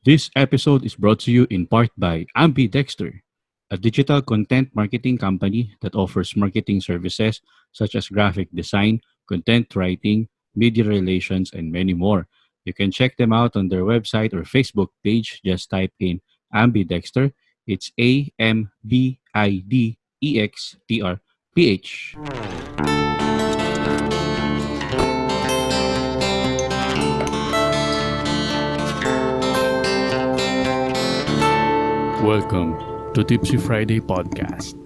This episode is brought to you in part by Ambidextr, a digital content marketing company that offers marketing services such as graphic design, content writing, media relations, and many more. You can check them out on their website or Facebook page. Just type in Ambidextr. It's Ambidextr. Welcome to Tipsy Friday Podcast.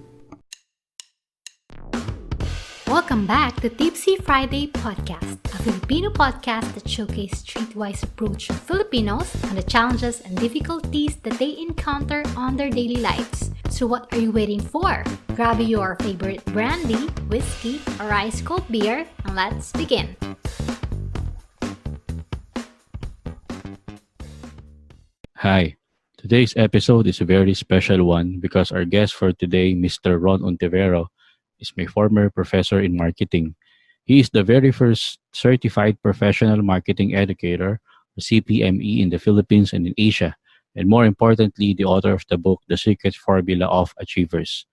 Welcome back to Tipsy Friday Podcast, a Filipino podcast that showcases streetwise approach of Filipinos on the challenges and difficulties that they encounter on their daily lives. So what are you waiting for? Grab your favorite brandy, whiskey, or ice cold beer, and let's begin. Hi. Today's episode is a very special one because our guest for today, Mr. Ron Untivero, is my former professor in marketing. He is the very first certified professional marketing educator, or CPME, in the Philippines and in Asia, and more importantly, the author of the book, The Secret Formula of Achievers.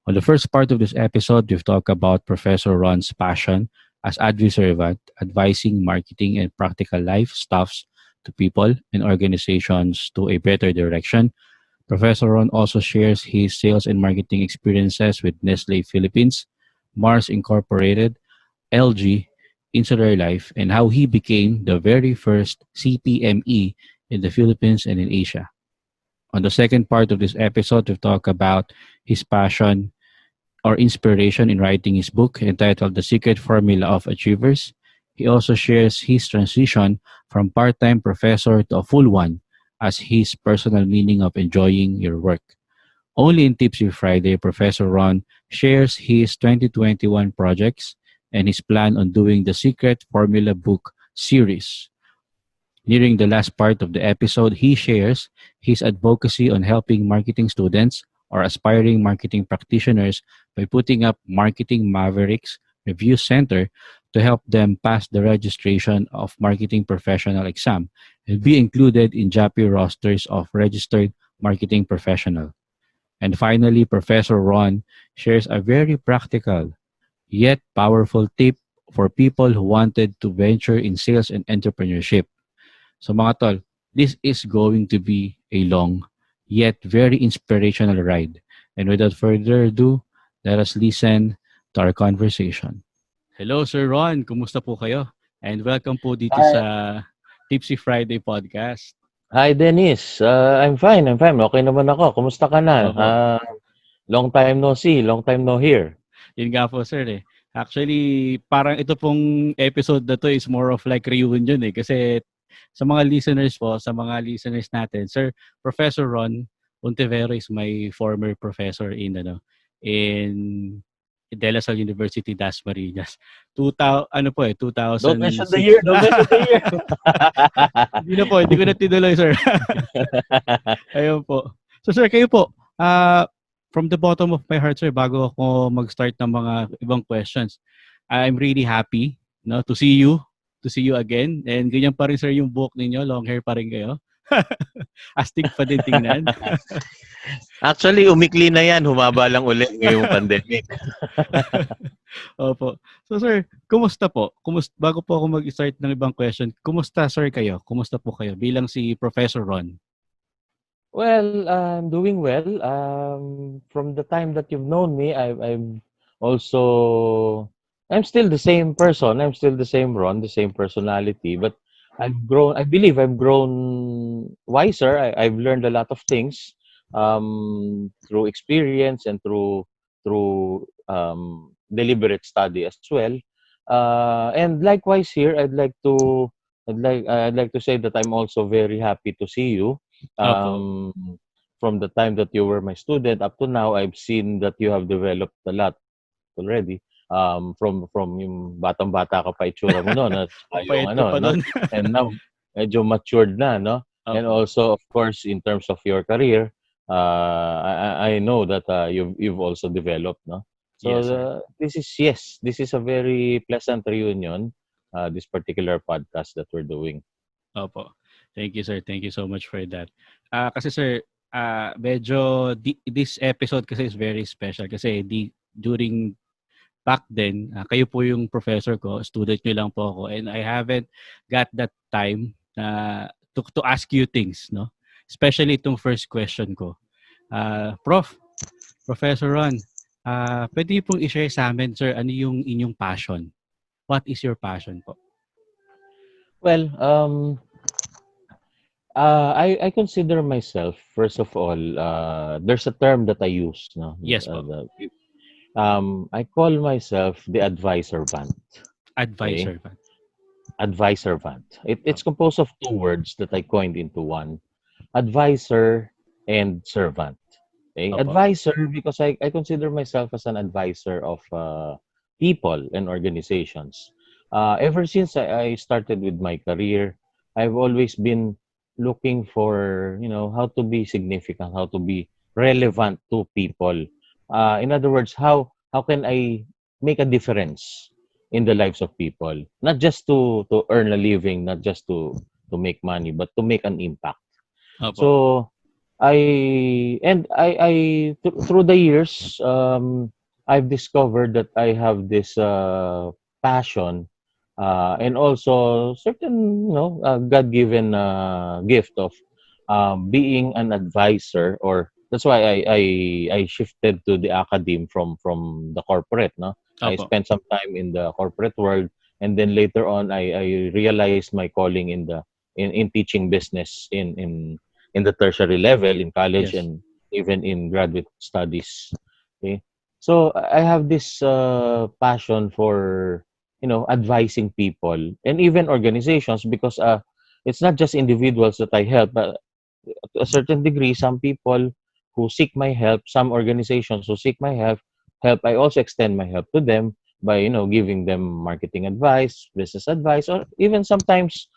On the first part of this episode, we've talked about Professor Ron's passion as AdviServant, advising marketing and practical life stuffs to people and organizations to a better direction. Professor Ron also shares his sales and marketing experiences with Nestle Philippines, Mars Incorporated, LG, Insular Life, and how he became the very first CPME in the Philippines and in Asia. On the second part of this episode, we've talked about his passion or inspiration in writing his book entitled The Secret Formula of Achievers. He also shares his transition from part-time professor to a full one as his personal meaning of enjoying your work. Only in Tipsy Friday, Professor Ron shares his 2021 projects and his plan on doing the Secret Formula book series. Nearing the last part of the episode, he shares his advocacy on helping marketing students or aspiring marketing practitioners by putting up Marketing Mavericks Review Center to help them pass the registration of marketing professional exam and be included in JAPI rosters of registered marketing professional. And finally, Professor Ron shares a very practical yet powerful tip for people who wanted to venture in sales and entrepreneurship. So mga tol, this is going to be a long yet very inspirational ride. And without further ado, let us listen to our conversation. Hello, Sir Ron. Kumusta po kayo? And welcome po dito Hi, sa Tipsy Friday Podcast. hi Dennis. I'm fine. Okay naman ako. Kumusta ka na? Opo. Long time no see, long time no hear. Yun nga po, sir. Actually, parang ito pong episode na to is more of like reunion Kasi sa mga listeners po, sa mga listeners natin, Sir Professor Ron Untivero is my former professor in De La Salle University, Dasmariñas. 2000 Don't mention the year. 2006. Hindi ko na tinuloy, sir. Ayun po. So, sir, kayo po, from the bottom of my heart, sir, bago ako mag-start ng mga ibang questions, I'm really happy to see you again. And ganyan pa rin, sir, yung buhok ninyo. Long hair pa rin kayo. Astig pa din tingnan. Actually, umikli na yan. Humaba lang ulit ngayong pandemic. Opo. So, sir, kumusta po? Bago po ako mag-start ng ibang question, kumusta, sir, kayo? Kumusta po kayo bilang si Professor Ron? Well, I'm doing well. From the time that you've known me, I'm still the same person. I'm still the same Ron, the same personality. But I've grown. I believe I've grown wiser. I've learned a lot of things through experience and through deliberate study as well. And likewise here, I'd like to say that I'm also very happy to see you. Opo. From the time that you were my student up to now, I've seen that you have developed a lot already. From yung batang-bata ka pa itsura mo noon at Papayat yung ka pa no, nun. and now medyo matured na, no? And Opo. also, of course, in terms of your career, I know that you've also developed, no? So Yes, sir. this is a very pleasant reunion, this particular podcast that we're doing. Opo. Thank you, sir. Thank you so much for that. Kasi sir, medyo this episode kasi is very special kasi during back then, kayo po yung professor ko, student nyo lang po ako, and I haven't got that time to ask you things, no? Especially itong first question ko. Professor Ron, pwede niyo pong i-share sa amin, sir, ano yung inyong passion? What is your passion po? Well, I consider myself, first of all, there's a term that I use, no? Yes po, I call myself the AdviServant. Okay? AdviServant. AdviServant. It's Opo. composed of two words that I coined into one: advisor and servant. Okay? Opo. Advisor, because I consider myself as an advisor of people and organizations. Ever since I started with my career, I've always been looking for, how to be significant, how to be relevant to people. In other words, how can I make a difference in the lives of people? Not just to earn a living, not just to make money, but to make an impact. Opo. So through the years, I've discovered that I have this passion, and also certain, God-given gift of being an advisor. Or that's why I shifted to the academe from the corporate. No, I Opo. spent some time in the corporate world, and then later on, I realized my calling in teaching business in the tertiary level, in college, Yes. and even in graduate studies. Okay, so I have this passion for, advising people and even organizations, because it's not just individuals that I help, but to a certain degree, some people who seek my help, some organizations who seek my help, I also extend my help to them by, giving them marketing advice, business advice, or even sometimes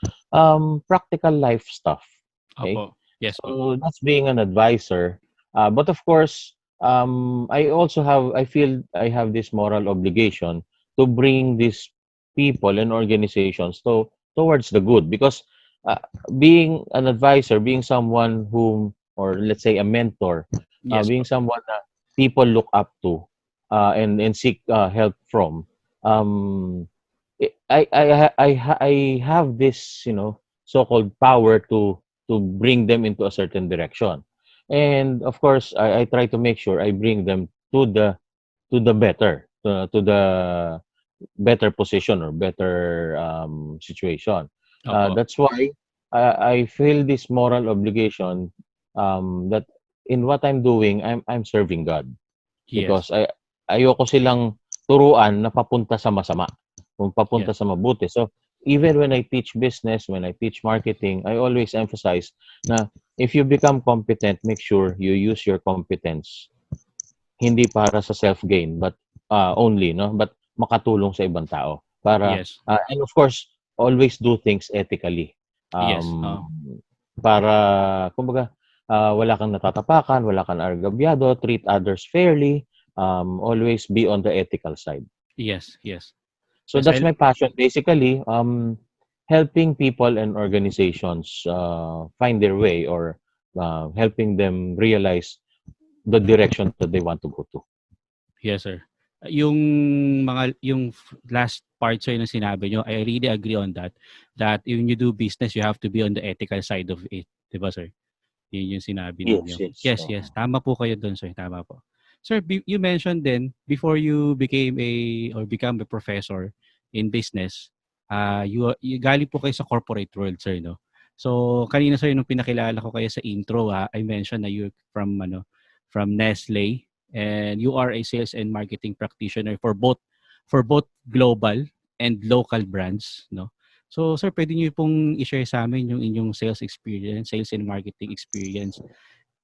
practical life stuff. Okay, Opo. Yes po. so that's being an advisor. But of course, I feel I have this moral obligation to bring these people and organizations towards the good, because uh, being an advisor, being someone whom, or let's say a mentor, Yes being po. someone that people look up to, and seek help from. Um, I have this, so-called power to bring them into a certain direction, and of course, I try to make sure I bring them to the better, to the better position or better situation. Opo. That's why I feel this moral obligation, that in what I'm doing, I'm serving God, Yes. because ayoko silang turuan na papunta sa masama, kung papunta Yes. sa mabuti. So even when I teach business, when I teach marketing, I always emphasize na if you become competent, make sure you use your competence hindi para sa self-gain, but only, no, but makatulong sa ibang tao para, Yes. and of course, always do things ethically. Yes. Um, para kumbaga, wala kang natatapakan, wala kang argabyado, treat others fairly, always be on the ethical side. Yes. Yes. So Yes. that's my passion, basically, helping people and organizations find their way, or helping them realize the direction that they want to go to. Yes, sir. Yung last part sir na sinabi nyo, I really agree on that. That when you do business, you have to be on the ethical side of it. 'Di ba, sir? Yun yung sinabi Yes, ninyo. yes. Yes, yes. Tama po kayo doon, sir. Tama po. Sir, you mentioned then, before you become a professor in business, you galing po kayo sa corporate world, sir, no? So, kanina, sir, nung pinakilala ko kayo sa intro, I mentioned na you from Nestle, and you are a sales and marketing practitioner for both global and local brands, no? So, sir, pwede niyo pong i-share sa amin yung inyong sales experience, sales and marketing experience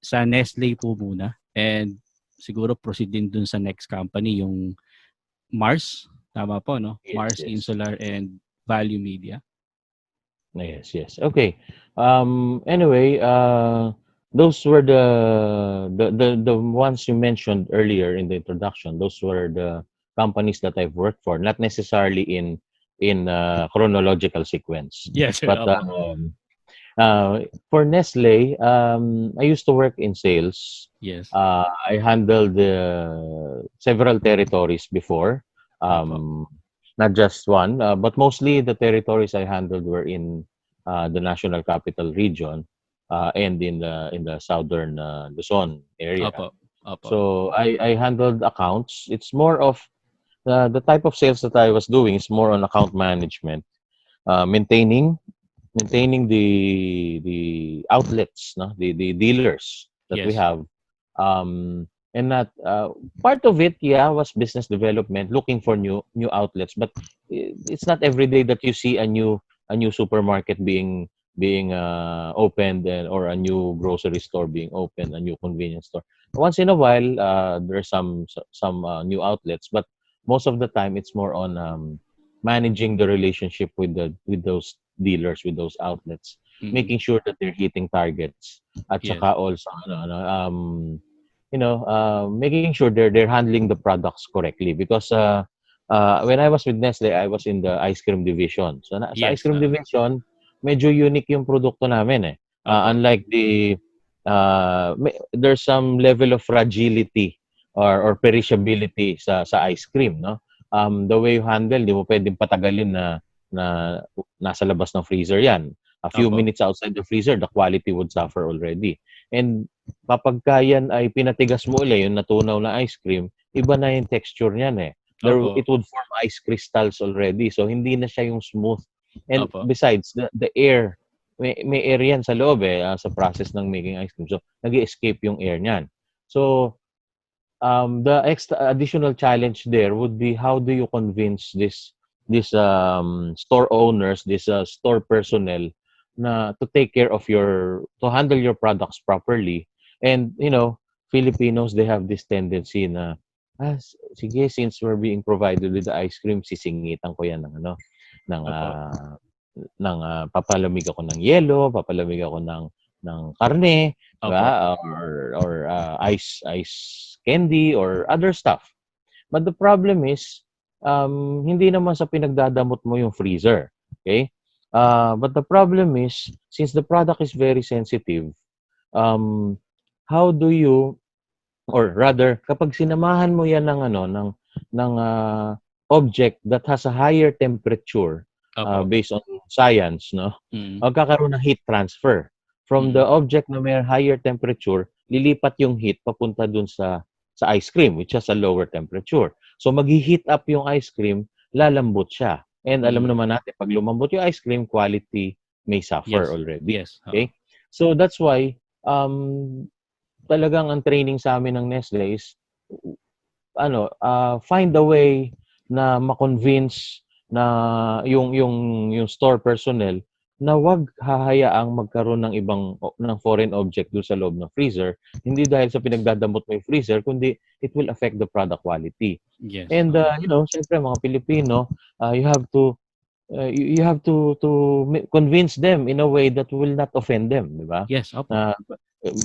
sa Nestle po muna. And siguro proceed din dun sa next company, yung Mars. Tama po, no? Yes, Mars yes. Insular and Value Media. Yes, yes. Okay. Anyway, those were the ones you mentioned earlier in the introduction. Those were the companies that I've worked for, not necessarily in chronological sequence. Yes, sir. But Opo. For Nestle, I used to work in sales. Yes. I handled several territories before, Opo. um, not just one, but mostly the territories I handled were in the National Capital Region and in the southern Luzon area. Opo. Opo. So I handled accounts. It's more of the type of sales that I was doing is more on account management, maintaining the outlets, no, the dealers that we Yes. have, and not part of it, yeah, was business development, looking for new outlets. But it's not every day that you see a new supermarket being opened, or a new grocery store being opened, a new convenience store. Once in a while, there's some new outlets, but most of the time it's more on managing the relationship with those dealers, with those outlets, Mm-hmm. making sure that they're hitting targets, at Yes. saka also making sure they're handling the products correctly, because when I was with Nestle, I was in the ice cream division. So sa ice Yes. cream division, medyo unique yung produkto namin eh. Opo. Unlike there's some level of fragility or perishability sa ice cream, no? The way you handle, di mo pwedeng patagalin na nasa labas ng freezer yan. A few Opo. minutes outside the freezer, the quality would suffer already. And kapagka yan ay pinatigas mo uli, yung natunaw na ice cream, iba na yung texture niyan eh. Opo. It would form ice crystals already. So, hindi na siya yung smooth. And Opo. besides, the air, may air yan sa loob eh, sa process ng making ice cream. So, nag-escape yung air niyan. So, the extra additional challenge there would be, how do you convince this store owners, this store personnel, na to take care of to handle your products properly. And Filipinos, they have this tendency na, sige, since we're being provided with the ice cream, sisingitan ko yan ng Opo. papalamig ako ng yelo, papalamig ako ng karne, Opo. diba? Or ice candy or other stuff. But the problem is, hindi naman sa pinagdadamot mo yung freezer. Okay? But the problem is, since the product is very sensitive, um, how do you, or rather, kapag sinamahan mo yan ng object that has a higher temperature, Opo. based on science, no? Mm. Magkakaroon ng heat transfer. From the Mm. object na may higher temperature, lilipat yung heat papunta dun sa ice cream, which has a lower temperature. So, maghi-heat up yung ice cream, lalambot siya. And alam Mm. naman natin, pag lumambot yung ice cream, quality may suffer Yes. already. Yes. Oo. Okay? So, that's why, talagang ang training sa amin ng Nestle is, find a way na ma-convince na yung store personnel na wag hahayaang magkaroon ng foreign object doon sa loob ng freezer, hindi dahil sa pinagdadamot mo yung freezer, kundi it will affect the product quality. Yes. And Oo. syempre mga Pilipino, you have to convince them in a way that will not offend them, di ba? Yes. Opo. Na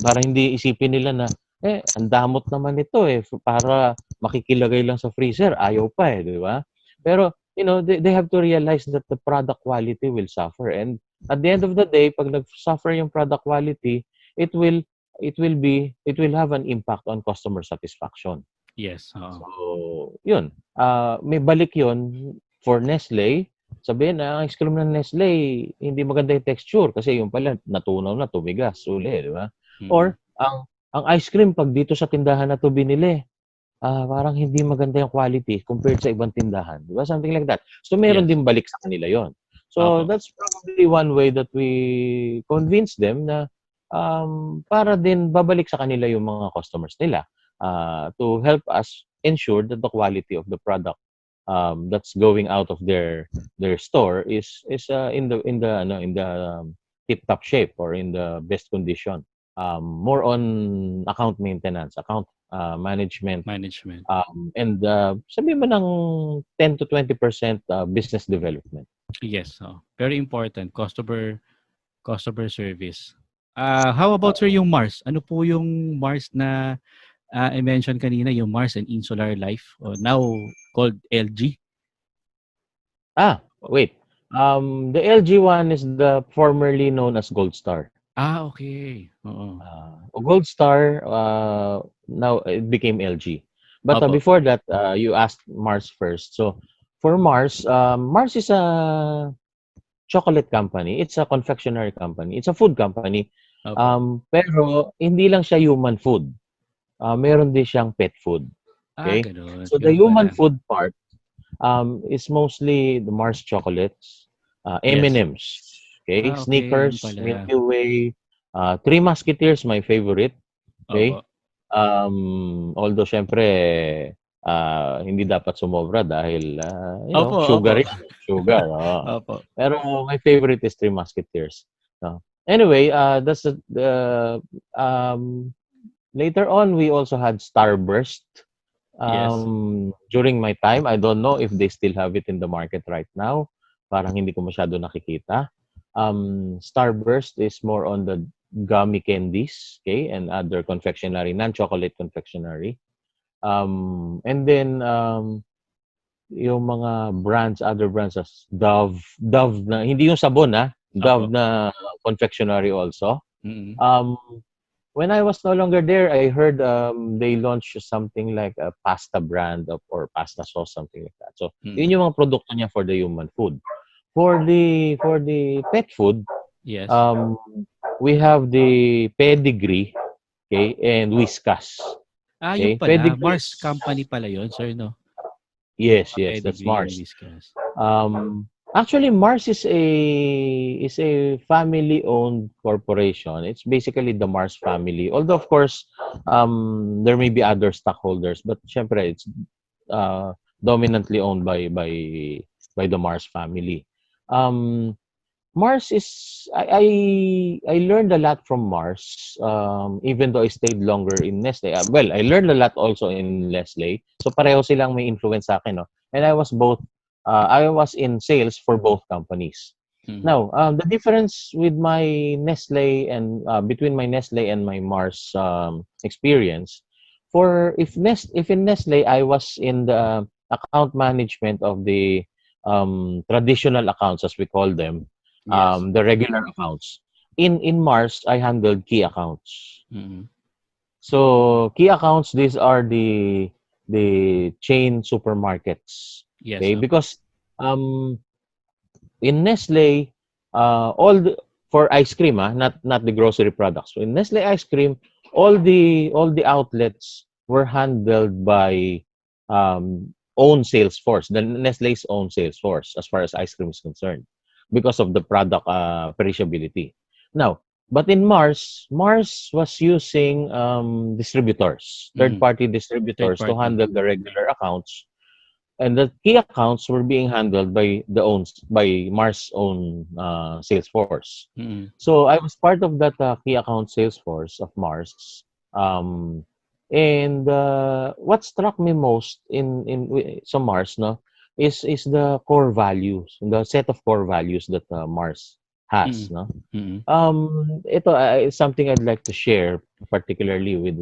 para hindi isipin nila na ang damot naman nito para makikilagay lang sa freezer, ayaw pa di ba? Pero they have to realize that the product quality will suffer, and at the end of the day, pag nag-suffer yung product quality, it will it will have an impact on customer satisfaction. Yes. Oo. So, yun. May balik yun for Nestle. Sabihin na ang ice cream ng Nestle, hindi maganda yung texture kasi yung pala natunaw na, tumigas uli, di ba? Mm. Or ang ice cream pag dito sa tindahan na to binili, parang hindi maganda yung quality compared sa ibang tindahan, di ba? Something like that. So meron Yes. din balik sa kanila yon. So Opo. that's probably one way that we convince them na para din babalik sa kanila yung mga customers nila, to help us ensure that the quality of the product that's going out of their store is in the tip top shape or in the best condition. More on account maintenance, account management, Management. and sabihin mo ng 10 to 20% business development. Yes. Oh. Very important. Customer service. How about sir Uh, yung Mars? Ano po yung Mars na I mentioned kanina, yung Mars and Insular Life, now called LG? Wait. The LG one is the formerly known as Gold Star. Okay. Oo. Gold Star, now it became LG. But Opo. before that, you asked Mars first. So for Mars, Mars is a chocolate company. It's a confectionery company. It's a food company. Opo. Pero hindi lang siya human food. Meron din siyang pet food. Okay? Gano'n. So the Gano'n human pala. food part is mostly the Mars chocolates, Yes. M&M's, okay, Okay, yun Snickers, pala. Milky Way, Three Musketeers, my favorite. Opo. Okay? Although syempre hindi dapat sumobra dahil Opo, opo. sugar yan, sugar. Oo. Opo. Pero my favorite is Three Musketeers. No. Anyway, that's the later on we also had Starburst. Yes. During my time, I don't know if they still have it in the market right now. Parang hindi ko masyado nakikita. Starburst is more on the gummy candies, okay, and other confectionery, non-chocolate confectionery. And then yung mga brands, other brands as Dove na hindi yung sabon Dove Opo. na confectionery also. Mm. Um, when I was no longer there, I heard they launched something like a pasta brand or pasta sauce, something like that. So, yun Mm. yung mga produkto niya for the human food. For the pet food, Yes. um, we have the pedigree, okay, and whiskas. Yun Okay, pala. pedigree Mars is company pala yun, sir, 'no? yes, that's Pedigree and Mars. Whiskas. Actually, Mars is a family-owned corporation. It's basically the Mars family. Although, of course, there may be other stockholders, but syempre, it's dominantly owned by the Mars family. Um, Mars is I learned a lot from Mars. Even though I stayed longer in Nestle. Well, I learned a lot also in Nestle. So pareho silang may influence sa akin, no. And I was in sales for both companies. Mm. Now, the difference with my Nestle and between my Nestle and my Mars experience, for if in Nestle I was in the account management of the traditional accounts as we call them, Yes. the regular accounts. In Mars, I handled key accounts. Mm. So key accounts, these are the chain supermarkets. Yes, Okay, opo. because in Nestle, all for ice cream, not the grocery products. So in Nestle ice cream, all the outlets were handled by own sales force, the Nestle's own sales force, as far as ice cream is concerned, because of the product perishability. Now, but in Mars was using distributors, Mm. third-party Third distributors to party. handle the regular accounts, and the key accounts were being handled by Mars' own sales force. Mm. So I was part of that key account sales force of Mars. Um, and what struck me most in some Mars, no, is the core values, the set of core values that Mars has, Mm. no. Mm. Ito is something I'd like to share, particularly with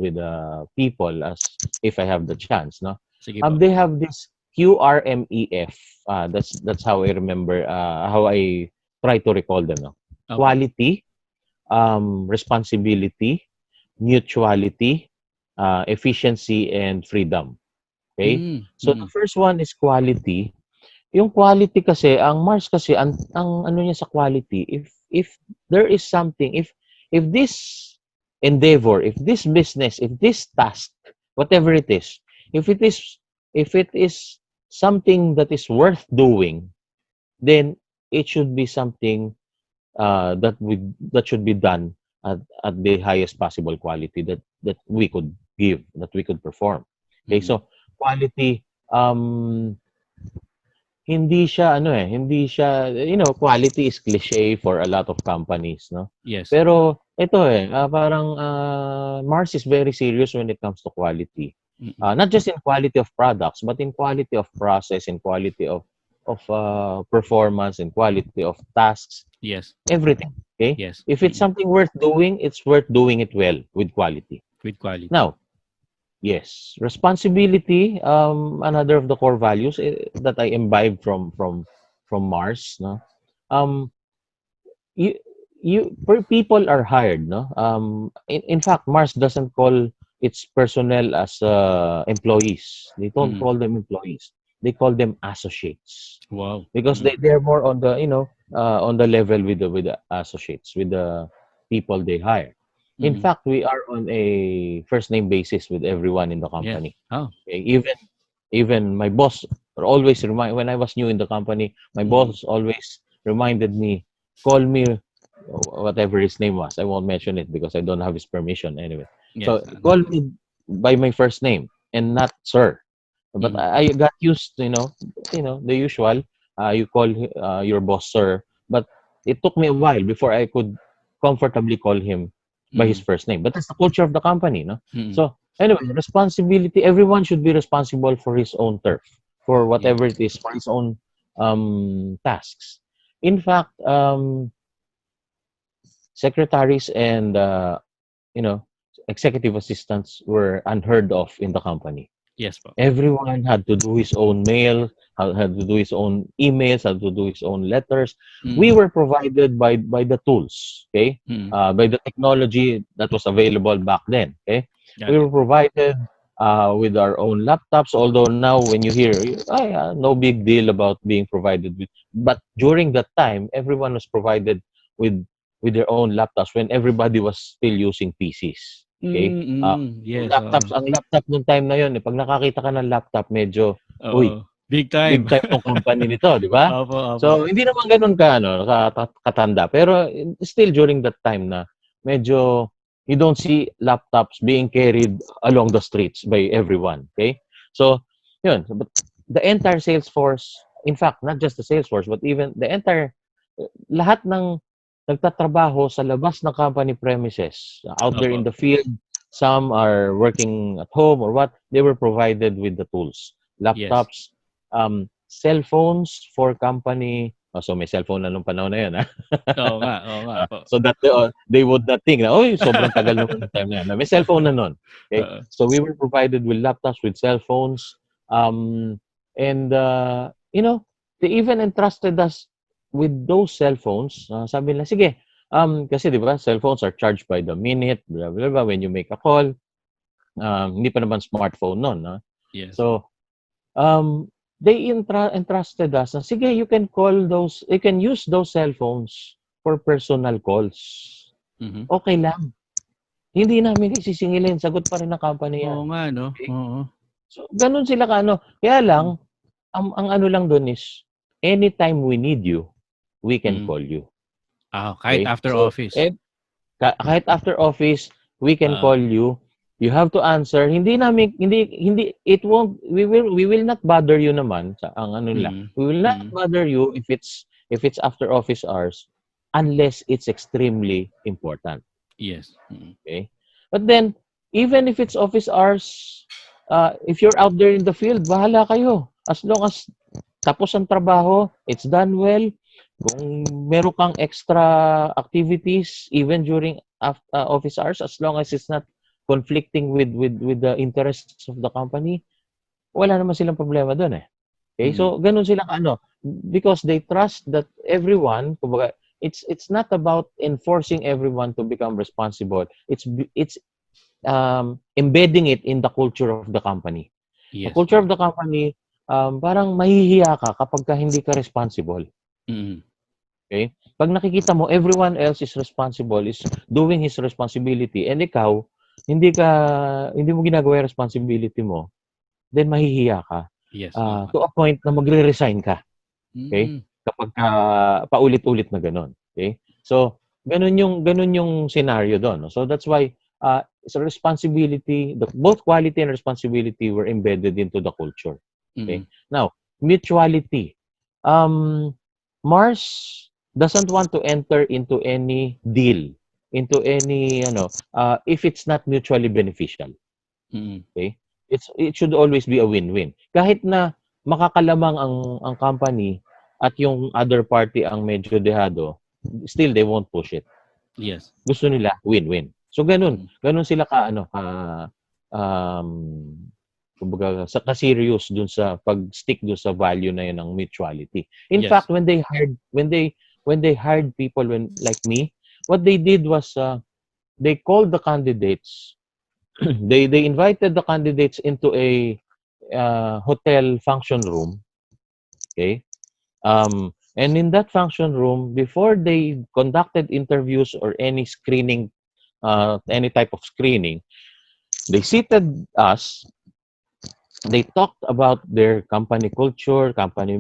people, as if I have the chance, no. Sige po. They have this QRMEF. That's how I remember, how I try to recall them, no. Opo. Quality, responsibility, mutuality, efficiency, and freedom. Okay? Mm. So the Mm. first one is quality. Yung quality kasi, ang Mars kasi, ang ano niya sa quality, if there is something, if this endeavor, if this business, if this task, whatever it is, if it is if it is something that is worth doing, then it should be something that should be done at the highest possible quality that we could give, that we could perform. Okay, Mm. so quality, hindi siya, quality is cliche for a lot of companies, no? Yes. Pero ito parang Mars is very serious when it comes to quality. Mm. Not just in quality of products, but in quality of process, in quality of performance, in quality of tasks, Yes. everything. Okay? Yes. If it's Mm. something worth doing, it's worth doing it well with quality. With quality. Now, yes, responsibility, another of the core values that I imbibed from Mars, no? um, you people are hired, no? In fact, Mars doesn't call its personnel as employees. They don't Mm. call them employees. They call them associates Wow. because Mm. they're more on the on the level with the associates, with the people they hire. In Mm. fact, we are on a first name basis with everyone in the Yeah. company. Oh. Okay? Even my boss always remind when I was new in the company, my Mm. boss always reminded me, call me whatever his name was. I won't mention it because I don't have his permission anyway. Yes. So call Understood. me by my first name and not sir. But Mm. I got used to, the usual. You call your boss sir, but it took me a while before I could comfortably call him by his Mm. first name. But that's the culture of the company, no? Mm. So anyway, responsibility. Everyone should be responsible for his own turf, for Yeah. whatever it is, for his own tasks. In fact, secretaries and you know executive assistants were unheard of in the company. Yes po. Everyone had to do his own mail, had to do his own emails, had to do his own letters. We Mm. were provided by the tools, okay, Mm. by the technology that was available back then. Okay, we Got were it. provided with our own laptops. Although now, when you hear, no big deal about being provided with, but during that time, everyone was provided with their own laptops when everybody was still using PCs. Okay, Mm. Mm. Yes. Oo. ang laptop nung time na yun, pag nakakita ka ng laptop, medyo, uy, Oo. Big big time. time tong company nito, di ba? Opo, opo. So, hindi naman ganun ka, katanda. Pero still during that time na medyo you don't see laptops being carried along the streets by everyone. Okay? So, yun. But the entire sales force, in fact, not just the sales force, but even the entire, lahat ng nagtatrabaho sa labas ng company premises, out there in Opo. the field, some are working at home or what, they were provided with the tools. Yes. Laptops, cell phones for company. Oh, so may cellphone na nung panahon na yun, ha? Oo nga po. So that they would not think na, oy, sobrang tagal naman ng time na yan. May cellphone na nun. Okay? Oo. So we were provided with laptops, with cell phones, and, they even entrusted us with those cell phones. Sabi nila, sige, kasi di ba, cell phones are charged by the minute, blah, blah, blah, when you make a call. Hindi pa naman smartphone nun. No? Yes. So, they entrusted us na, sige, you can use those cell phones for personal calls. Mhm. Okay lang. Hindi namin isisingilin. Sagot pa rin ng company Oo yan. nga 'no? Okay? Oo. So, ganun sila kaano. Kaya Mm. lang, ang ano lang dun is, anytime we need you, we can Mm. call you. Kahit Okay? after So, office? kahit after office, we can Oo. call you. You have to answer. Hindi we will not bother you naman sa ang ano nila. Mm. We will not Mm. bother you if it's after office hours unless it's extremely important. Yes. Mm. Okay? But then, even if it's office hours, if you're out there in the field, bahala kayo. As long as tapos ang trabaho, it's done well. Kung meron kang extra activities, even during office hours, as long as it's not conflicting with the interests of the company, wala naman silang problema doon eh. Okay? Mm. So, ganun sila ano, because they trust that everyone, kumbaga, it's not about enforcing everyone to become responsible. It's embedding it in the culture of the company. The Yes. culture of the company, parang mahihiya ka kapag ka hindi ka responsible. Mm. Okay? Pag nakikita mo, everyone else is responsible, is doing his responsibility, and ikaw, hindi mo ginagawa yung responsibility mo, then mahihiya ka. Yes. Oo nga. To a point na magre-resign ka. Okay? Mm. Kapag paulit-ulit na gano'n. Okay? So, ganun yung scenario doon. No? So, that's why so responsibility, both quality and responsibility were embedded into the culture. Okay? Mm. Now, mutuality. Mars doesn't want to enter into any deal, into any, if it's not mutually beneficial. Mm. Okay? It should always be a win-win. Kahit na makakalamang ang company at yung other party ang medyo dehado, still they won't push it. Yes. Gusto nila win-win. So ganun, Mm. ganun sila um kumbaga ka-serious dun sa pag-stick dun sa value na yun ng mutuality. In Yes. fact, when they when they hired people like me, what they did was they called the candidates. They invited the candidates into a hotel function room. Okay. And in that function room, before they conducted interviews or any screening, any type of screening, they seated us. They talked about their company culture, company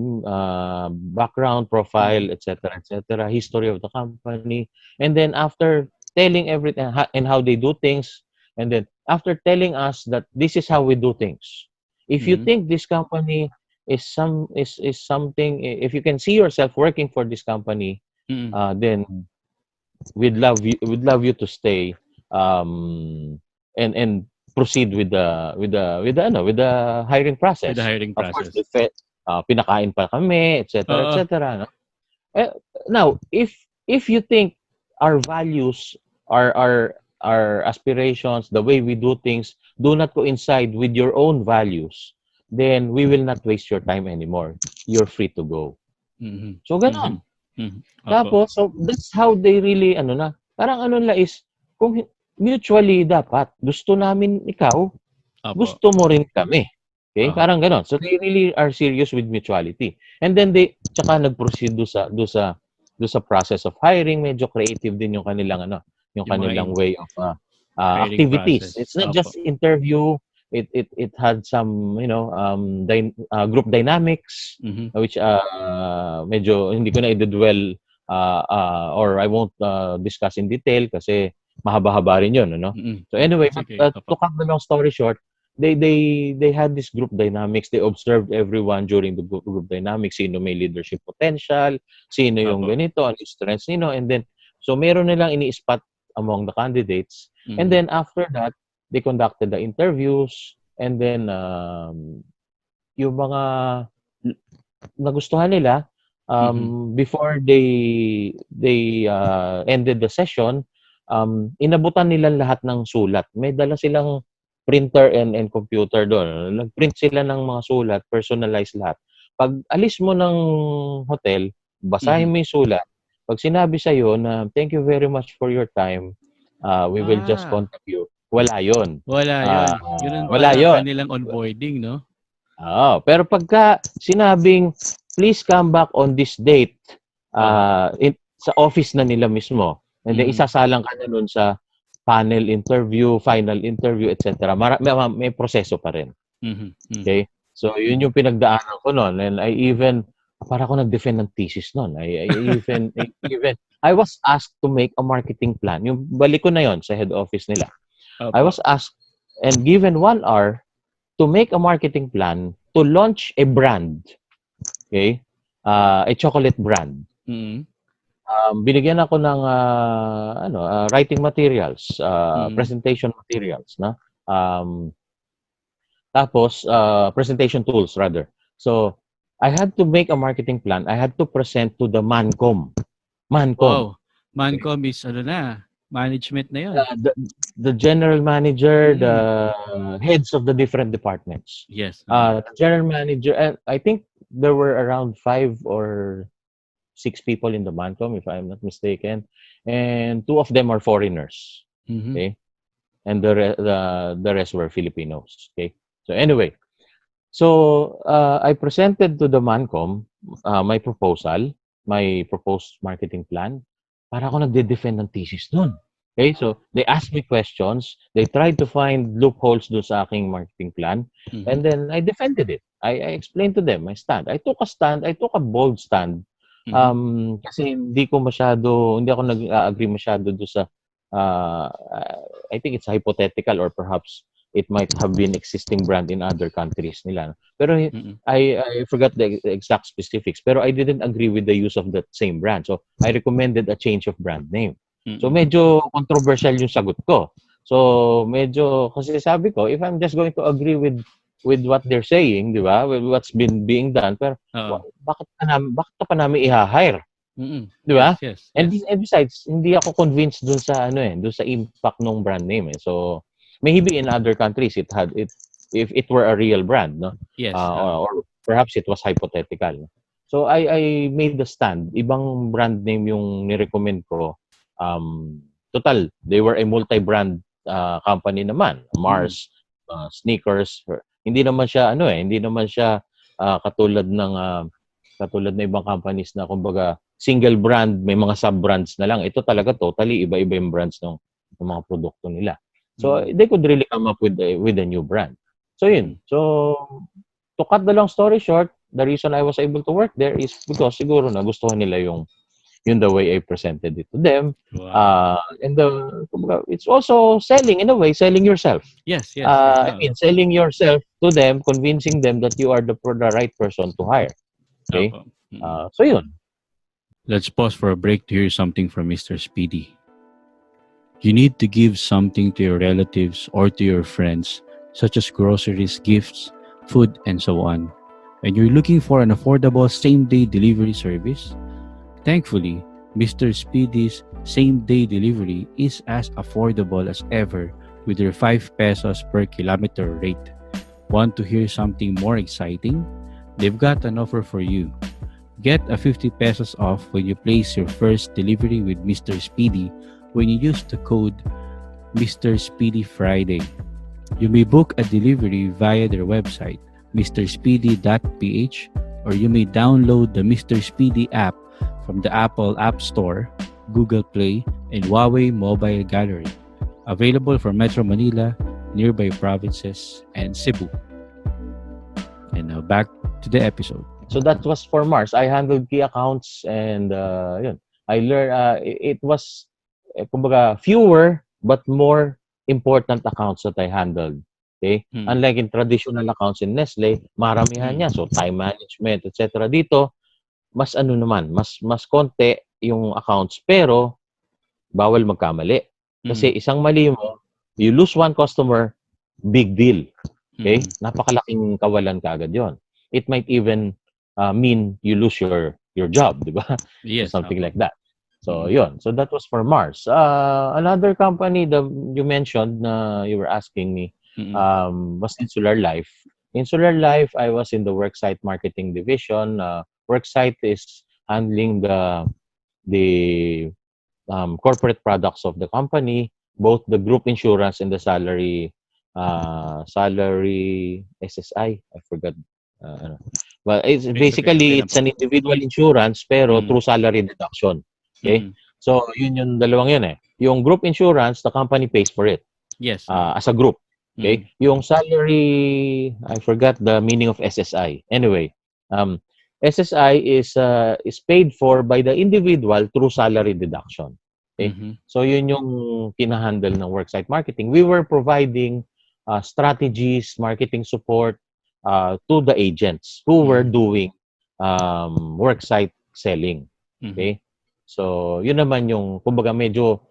background, Mm-hmm. profile, etc., history of the company, and then after telling everything and how they do things, and then after telling us that this is how we do things. If you Mm-hmm. think this company is something, if you can see yourself working for this company, Mm-hmm. then we'd love you to stay, um and proceed with the hiring With the process. hiring Of course, process. pinakain pa kami, etc., Oo. etc., no? Eh, now, if you think our values, our aspirations, the way we do things do not coincide with your own values, then we will not waste your time anymore. You're free to go. Mhm. So Mhm. ganon. Mhm. Opo. Tapos, so that's how they really, ano na, parang ano nila is, kung mutually dapat, gusto namin ikaw, Opo. gusto mo rin kami. Okay? Oo. Parang ganon. So they really are serious with mutuality. And then tsaka nag-proceed do sa process of hiring, medyo creative din yung kanilang, yung Yung mga kanilang way of hiring activities. process. It's not Opo. just interview. It had some, group dynamics, Mhm. which medyo hindi ko na i-dwell, or I won't discuss in detail kasi mahaba-haba rin yun, ano? Mm. So anyway, It's but okay. to Opo. cut the long story short, they had this group dynamics. They observed everyone during the group dynamics, sino may leadership potential, sino yung Opo. ganito, ano yung strengths nino, and then so meron nilang ini-spot among the candidates. And Mhm. then after that, they conducted the interviews, and then yung mga nagustuhan nila, Mhm. before they ended the session, inabutan nila lahat ng sulat. May dala silang printer and computer doon. Nag-print sila ng mga sulat, personalized lahat. Pag alis mo ng hotel, basahin Mhm. mo yung sulat. Pag sinabi sa'yo na, "Thank you very much for your time, we will just Ah, contact you." Wala yon. wala Ah, 'yun. Gano'n wala pala ang yon. kanilang onboarding 'no? Oo, pero pagka sinabing, "Please come back on this date," Oo. sa office na nila mismo, and then Mhm. isasalang ka na nun sa panel interview, final interview, et cetera. May proseso pa rin, Mhm. Mhm. okay? So, yun yung pinagdaanan ko nun, and I even para ako nag-defend ng thesis nun. I even I was asked to make a marketing plan. Yung balik ko na yon sa head office nila. I Opo. was asked and given 1 hour to make a marketing plan to launch a brand, okay? A chocolate brand. Mm. Binigyan ako ng writing materials, Mhm. presentation materials, no? Um, Tapos presentation tools rather. So I had to make a marketing plan. I had to present to the Mancom. Mancom. Wow! Okay? Mancom is ano na, management na 'yun. The general manager, Mm. the heads of the different departments. Yes, oo. The general manager, and I think there were around 5 or 6 people in the Mancom, if I'm not mistaken, and two of them are foreigners. Mhm. Okay, and the rest were Filipinos. Okay, so anyway, so I presented to the Mancom my proposal, my proposed marketing plan. Para ako nagde-defend ng thesis nun. Okay, so they asked me questions. They tried to find loopholes do sa aking marketing plan, and Mhm. then I defended it. I explained to them my stand. I took a stand. I took a bold stand. Mhm. Kasi hindi ako nag-agree masyado do sa uh, I think it's hypothetical, or perhaps it might have been existing brand in other countries nila. Pero Mm. I forgot the exact specifics, pero I didn't agree with the use of that same brand. So I recommended a change of brand name. So Mm. medyo controversial yung sagot ko. So medyo kasi sabi ko, if I'm just going to agree with what they're saying, 'di ba? With what's been being done, pero Oo. bakit ka pa namin i-hire, Mm. 'di ba? Yes, yes, And, yes. and besides, hindi ako convinced dun sa dun sa impact ng brand name eh. So maybe in other countries it had it if it were a real brand, no? Yes, oo. Or perhaps it was hypothetical. So I made the stand. Ibang brand name yung ni-recommend ko. Total, they were a multi-brand company naman. Mm. Mars, sneakers. Hindi naman siya hindi naman siya katulad ng ibang companies na kumbaga single brand, may mga sub-brands na lang. Ito talaga totally iba-iba yung brands ng mga produkto nila. So Mm. they could really come up with a new brand. So Mm. yun. So to cut the long story short, the reason I was able to work there is because siguro nagustuhan nila yung the way I presented it to them. Wow. And it's also selling in a way, selling yourself. Yes, yes, yes. I mean, selling yourself to them, convincing them that you are the right person to hire. Okay? Opo. Mm. So yun. Let's pause for a break to hear something from Mr. Speedy. You need to give something to your relatives or to your friends, such as groceries, gifts, food, and so on. And you're looking for an affordable same-day delivery service? Thankfully, Mr. Speedy's same-day delivery is as affordable as ever with their 5 pesos per kilometer rate. Want to hear something more exciting? They've got an offer for you. Get a 50 pesos off when you place your first delivery with Mr. Speedy when you use the code MrSpeedyFriday. You may book a delivery via their website, mrspeedy.ph, or you may download the Mr. Speedy app from the Apple App Store, Google Play, and Huawei Mobile Gallery. Available for Metro Manila, nearby provinces, and Cebu. And now back to the episode. So that was for Mars. I handled key accounts and yun. I learned, it was, kumbaga, fewer but more important accounts that I handled. Okay? Mm. Unlike in traditional accounts in Nestle, maramihan yan. So time management, etc. Dito, mas mas konti yung accounts pero bawal magkamali. Kasi isang mali mo, you lose one customer, big deal. Okay? Napakalaking kawalan kaagad yon. It might even mean you lose your job, di ba? Yes. Something Opo. like that. So, yun. So, that was for Mars. Another company that you mentioned na you were asking me was Insular Life. Insular Life, I was in the worksite marketing division. Worksite is handling the corporate products of the company, both the group insurance and the salary SSI. I forgot. Well, it's basically Okay it's lang an po. individual insurance pero through salary deduction. Okay? So, yun yung dalawang yun eh. Yung group insurance, the company pays for it Yes. as a group. Okay? Yung salary, I forgot the meaning of SSI. Anyway, SSI is paid for by the individual through salary deduction. Okay? So, yun yung kinahandle ng worksite marketing. We were providing strategies, marketing support to the agents who were doing worksite selling. Okay? So, yun naman yung, kumbaga medyo,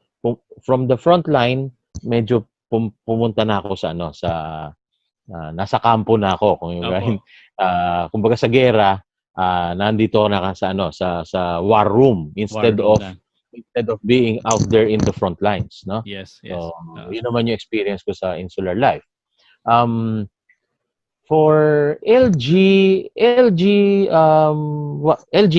from the front line, medyo pumunta na ako nasa kampo na ako. Kumbaga sa gera, nandito na sa war room instead of being out there in the front lines, no? Yes. So, yun naman yung experience ko sa Insular Life. For LG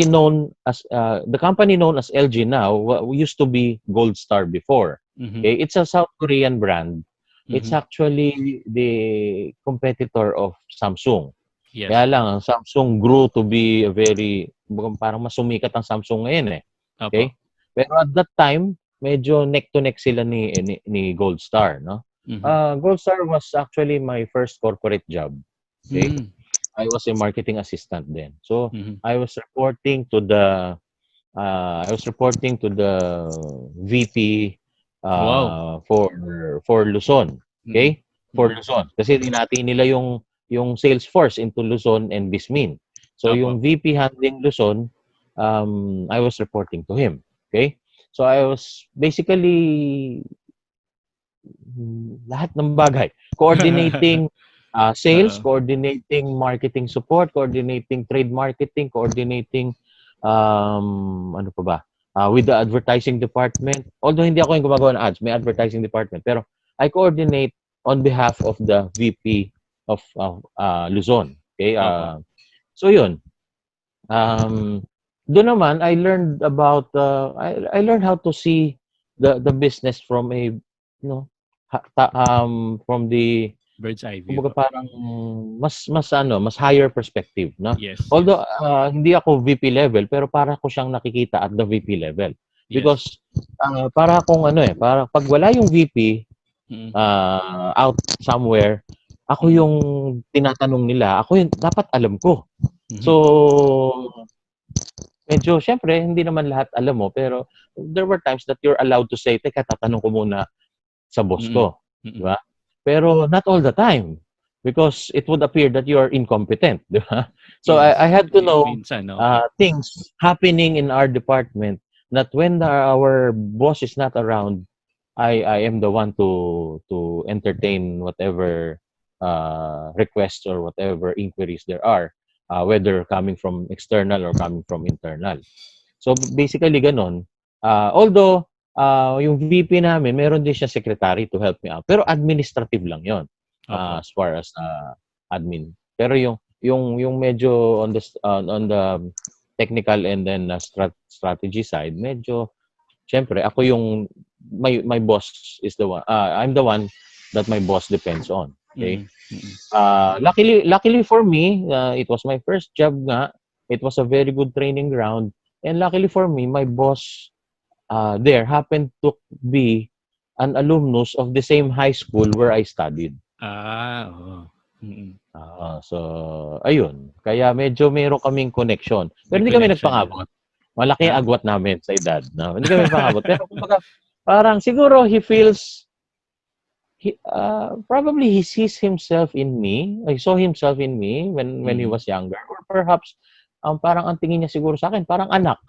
known as the company known as LG now, used to be Gold Star before. Okay, it's a South Korean brand. It's actually the competitor of Samsung. Yes. Kaya lang, ang Samsung grew to be a very, parang mas sumikat ang Samsung ngayon eh. Okay? Pero at that time, medyo neck to neck sila ni Gold Star, no? Gold Star was actually my first corporate job. Okay? I was a marketing assistant then. So, I was reporting to the VP for Luzon. Okay? For Luzon. Kasi dinati nila yung sales force into Luzon and Bismin. So, yung VP handling Luzon, I was reporting to him. Okay? So, I was basically lahat ng bagay. Coordinating sales, coordinating marketing support, coordinating trade marketing, coordinating ano pa ba? With the advertising department. Although hindi ako yung gumagawa ng ads, may advertising department. Pero I coordinate on behalf of the VP of Luzon. Okay? So yun. Um, Doon naman I learned about I learned how to see the business from a from the Bird's eye view kumbaga po. parang mas higher perspective, no? Yes, Although, yes. hindi ako VP level, pero para ko siyang nakikita at the VP level. Yes. Because, para akong ano, para 'pag wala yung VP, Mm, out somewhere, ako mm, yung tinatanong nila, ako yung dapat alam ko. So, mhm, medyo siyempre hindi naman lahat alam mo, pero there were times that you're allowed to say, "Teka, tatanong ko muna sa boss mm, ko." 'Di mm. ba? Pero not all the time because it would appear that you're incompetent, 'di ba? So I Yes. had to know Minsan, opo. things happening in our department that when our boss is not around, I am the one to entertain whatever requests or whatever inquiries there are, whether coming from external or coming from internal. So basically gano'n. Although yung VP namin meron din siyang secretary to help me out, pero administrative lang 'yon, Opo. as far as admin. Pero yung medyo on the technical and then strategy side, medyo siyempre ako yung my boss is the one, I'm the one that my boss depends on, okay? Mm, mm. Luckily for me, it was my first job nga. It was a very good training ground. And luckily for me, my boss there happened to be an alumnus of the same high school where I studied. Oo. Mm. So, ayun. Kaya medyo meron kaming connection. Pero May hindi kami connection na. nagpangabot. Malaki ang Ah? agwat namin sa edad. No? Hindi kami pangabot. Pero kumbaga, parang siguro he feels probably he sees himself in me. He saw himself in me when he Mm. was younger, or perhaps parang ang tingin niya siguro sa akin parang anak,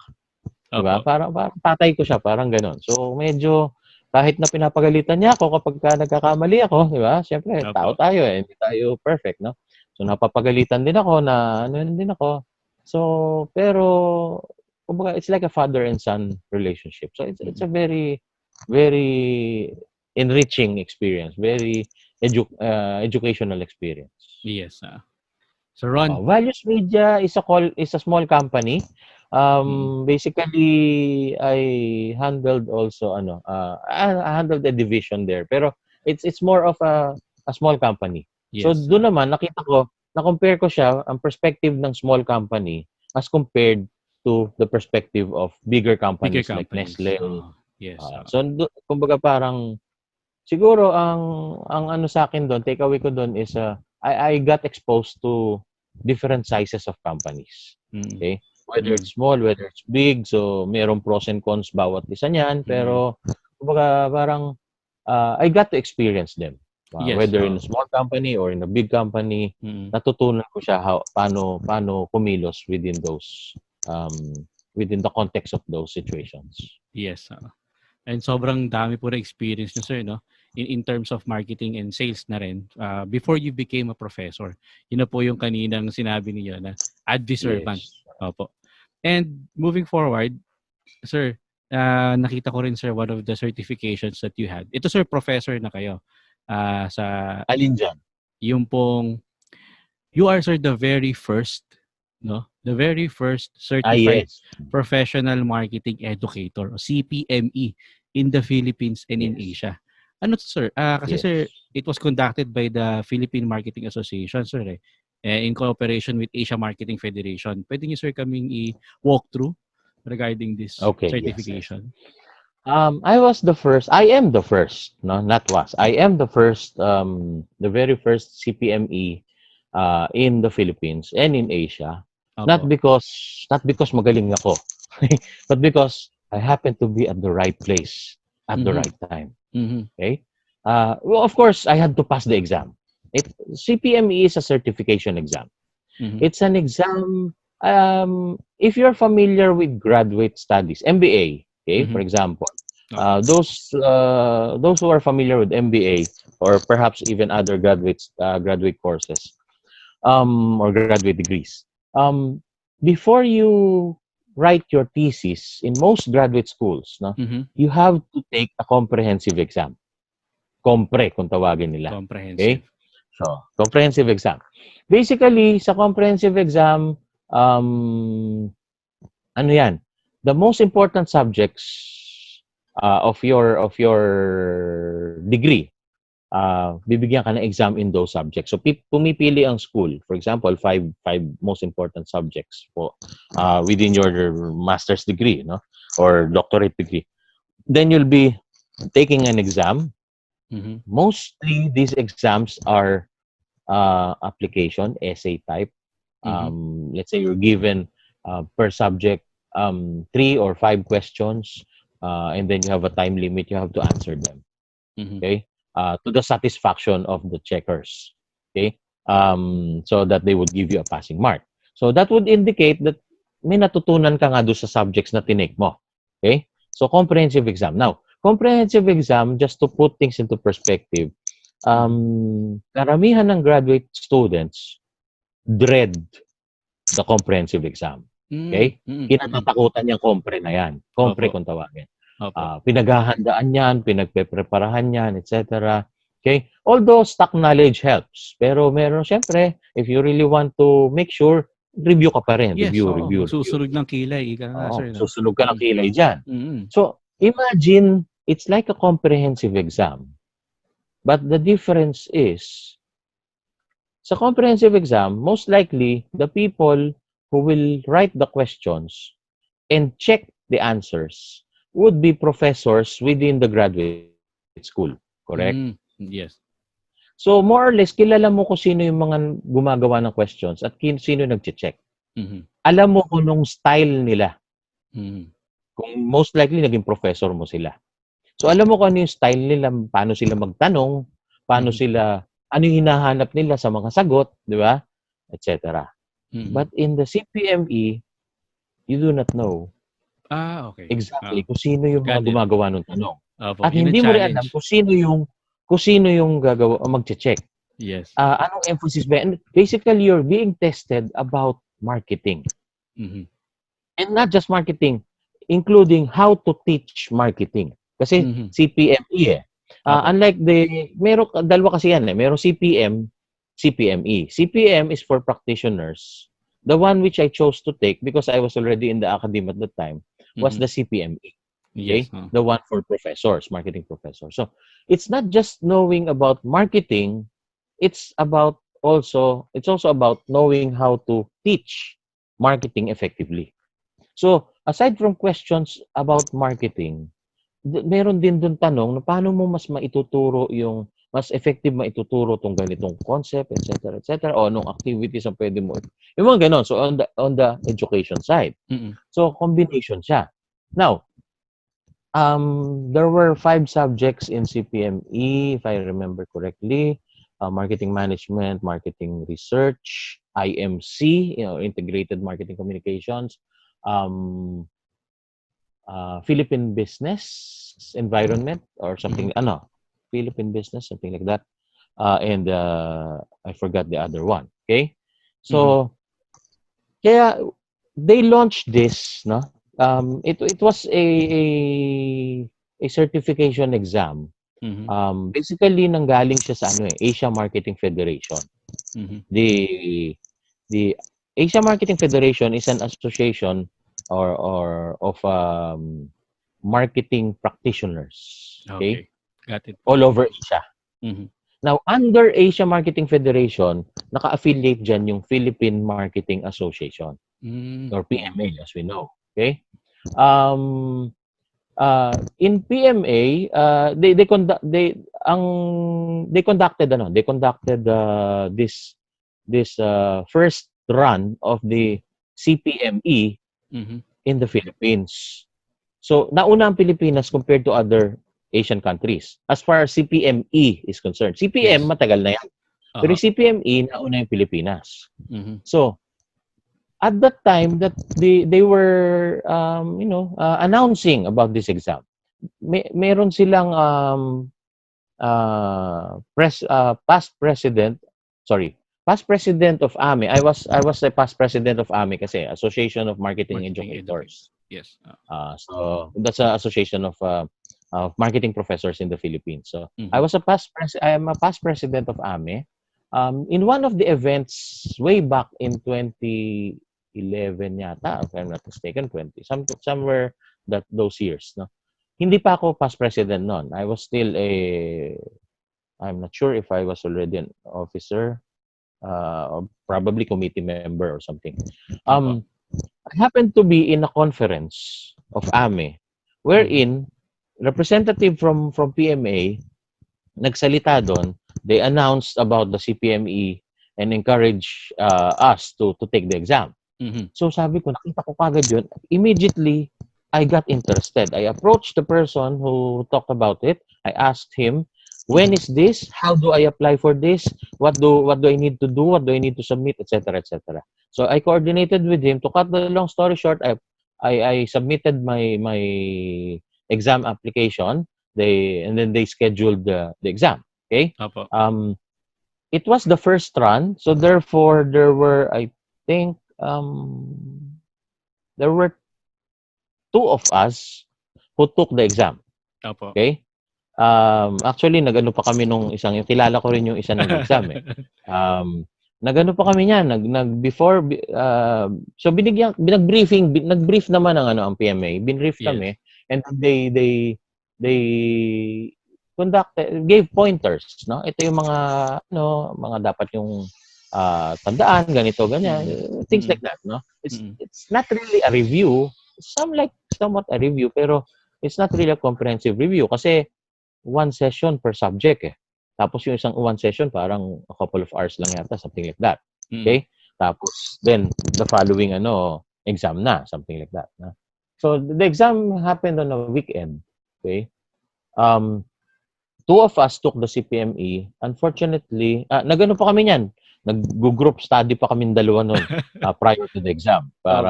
'di ba? Opo. Parang tatay ko siya, parang gano'n. So medyo kahit na pinapagalitan niya ako kapagka nagkakamali ako, 'di ba? Siyempre tao Opo. tayo, hindi tayo perfect, 'no? So napapagalitan din ako na ano din ako. So pero kumbaga it's like a father and son relationship. So it's Mm. a very very enriching experience, very educational experience. Yes, So Ron, Values Media is a small company. mm. Basically, I handled also I handled the division there, pero it's more of a small company. So Yes, doon naman nakita ko, na-compare ko siya ang perspective ng small company as compared to the perspective of bigger bigger companies like companies. Nestle. Yes, So kumbaga parang siguro ang ano sa'kin dun, takeaway ko dun is, I got exposed to different sizes of companies, mm, okay? Whether mm, it's small, whether it's big, so merong pros and cons bawat isa niyan, mm. pero kumbaga parang, I got to experience them. Yes, Whether in a small company or in a big company, mm. natutunan ko siya paano kumilos um, within the context of those situations. Yes, And sobrang dami po na experience niyo, sir, no? In terms of marketing and sales na rin, before you became a professor. Yun na po yung kaninang sinabi niyo na AdviServant. Yes. Opo. And moving forward, sir, nakita ko rin, sir, one of the certifications that you had. Ito, sir, professor na kayo. Sa Alin diyan? yung pong, you are, sir, the very first, no? The very first certified Yes. professional marketing educator, o CPME, in the Philippines and in Yes. Asia. Ano to, sir? Kasi, Yes. sir, it was conducted by the Philippine Marketing Association, sir, in cooperation with Asia Marketing Federation. Pwede niyo, sir, kaming i-walk through regarding this Okay, yes. certification? I am the first, no, not was. I am the very first CPME in the Philippines and in Asia. Not Opo. because not because magaling ako, but because I happen to be at the right place at the Mhm. right time. Mhm. Okay? Well, of course, I had to pass the exam. CPME is a certification exam. Mhm. It's an exam. If you're familiar with graduate studies, MBA, okay, for Mhm. example, Opo. those who are familiar with MBA or perhaps even other graduate courses, or graduate degrees, before you write your thesis in most graduate schools, no, Mhm. you have to take a comprehensive exam. Compre kung tawagin nila. Okay? Comprehensive. So, comprehensive exam. Basically, sa comprehensive exam, um, ano yan, the most important subjects of your degree, bibigyan ka ng exam in those subjects. So pumipili ang school. For example, five most important subjects po within your master's degree, no, or doctorate degree. Then you'll be taking an exam. Mhm. Mostly these exams are application essay type. Mhm. Let's say you're given per subject 3 or 5 questions, and then you have a time limit. You have to answer them. Mhm. Okay, to the satisfaction of the checkers. Okay, so that they would give you a passing mark. So that would indicate that may natutunan ka nga doon sa subjects na tinake mo. Okay, so comprehensive exam. Now, comprehensive exam, just to put things into perspective, Mhm. karamihan ng graduate students dread the comprehensive exam. Hmm, Okay? mm, mm. Kinatatakutan yung compre na yan. Compre Opo, kung tawagin. opo. Pinaghahandaan yan, pinagpe-preparahan yan, etc. Okay? Although stock knowledge helps. Pero meron, syempre, if you really want to make sure, review ka pa rin. Yes, Review, oo, review, review. magsusunog ng kilay, ika nga Oo, sir 'no? susunog ka ng Mm, kilay dyan. mm. So, imagine, it's like a comprehensive exam. But the difference is, sa comprehensive exam, most likely, the people who will write the questions and check the answers would be professors within the graduate school. Correct? Hmm, yes. So, more or less, kilala mo kung sino yung mga gumagawa ng questions at sino nagche-check. Mhm, Alam mo kung nung style nila. mhm, Kung most likely, naging professor mo sila. So, alam mo kung ano yung style nila, paano sila magtanong, paano mhm, sila, ano yung hinahanap nila sa mga sagot, di ba? Etc. mm. But in the CPME, you do not know Okey. exactly kung sino yung mga Got it. gumagawa ng tanong. Opo, At 'yun ang hindi mo rin alam challenge. kung sino yung gagawa o magche-check. Yes. Anong emphasis ba? And basically, you're being tested about marketing. Mhm, And not just marketing, including how to teach marketing. Kasi mhm. CPME eh. Opo. Unlike meron dalawa kasi yan eh. Merong CPM, CPME. CPM is for practitioners. The one which I chose to take because I was already in the academy at the time was Mhm. the CPME. Yes, Okay? The one for professors, marketing professors. So, it's not just knowing about marketing, it's also about knowing how to teach marketing effectively. So, aside from questions about marketing, meron din dun tanong na paano mo mas effective maituturo tong ganitong concept, etc., o anong activities ang pwede mo. Yung mga ganon. So, on the education side. mm. So, combination siya. Now, there were 5 subjects in CPME, if I remember correctly. Marketing management, marketing research, IMC, integrated marketing communications, um, Philippine business environment or something, Mhm, Philippine business, something like that. And I forgot the other one. Okay? mhm, So, kaya they launched this, no? It was a certification exam. mhm, Basically nanggaling siya sa Asia Marketing Federation. mhm. The the Asia Marketing Federation is an association or of marketing practitioners, okay? Okay, got it po. All over Asia. Mhm, Now, under Asia Marketing Federation, naka-affiliate dyan yung Philippine Marketing Association hmm, or mm. PMA as we know. Okay? Um, in PMA, they conducted this first run of the CPME Mhm. in the Philippines. So, nauna ang Pilipinas compared to other Asian countries. As far as CPME is concerned. CPM, Yes. matagal na yan. Pero Uh-huh. yung CPME, nauna yung Pilipinas. Mhm, So, at that time that they were announcing about this exam, meron silang past president, sorry, past president of AME. I was a past president of AME kasi Association of Marketing marketing educator. Educators. Yes, So that's a association of marketing professors in the Philippines. So mhm, I am a past president of AME. In one of the events way back in 2011, 2011 yata, if I'm not mistaken, somewhere those years, no. Hindi pa ako past president noon. I was still I'm not sure if I was already an officer, or probably committee member or something. Opo. I happened to be in a conference of AME Mhm. wherein representative from PMA nagsalita doon. They announced about the CPME and encourage us to take the exam. Mhm. So sabi ko, nakita ko kagad yun. Immediately, I got interested. I approached the person who talked about it. I asked him, when Mhm. is this? How do I apply for this? What do I need to do? What do I need to submit? Etc. etc. So I coordinated with him. To cut the long story short, I submitted my exam application. And then they scheduled the exam. Okay. Opo. Um, it was the first run, so therefore there were, I think, there were two of us who took the exam. Opo. Okay? Actually, nag-ano pa kami nung isang, yung kilala ko rin yung isa nag-exam eh. Um, nag-ano pa kami niyan, before, so nag-brief naman ang PMA, binrief Yes. kami, and they gave pointers, no? Ito yung mga, mga dapat yung tandaan, ganito, ganyan, Mm. things Mm. like that, no? Mm. It's not really a review, somewhat a review, pero it's not really a comprehensive review kasi one session per subject eh. Tapos yung isang one session parang a couple of hours lang yata, something like that. Mm. Okay? Tapos then the following exam na, something like that. No? So the exam happened on a weekend. Okay? Um Two of us took the CPME. Unfortunately, nagano pa kami niyan. Nag-group study pa kaming dalawa noon prior to the exam para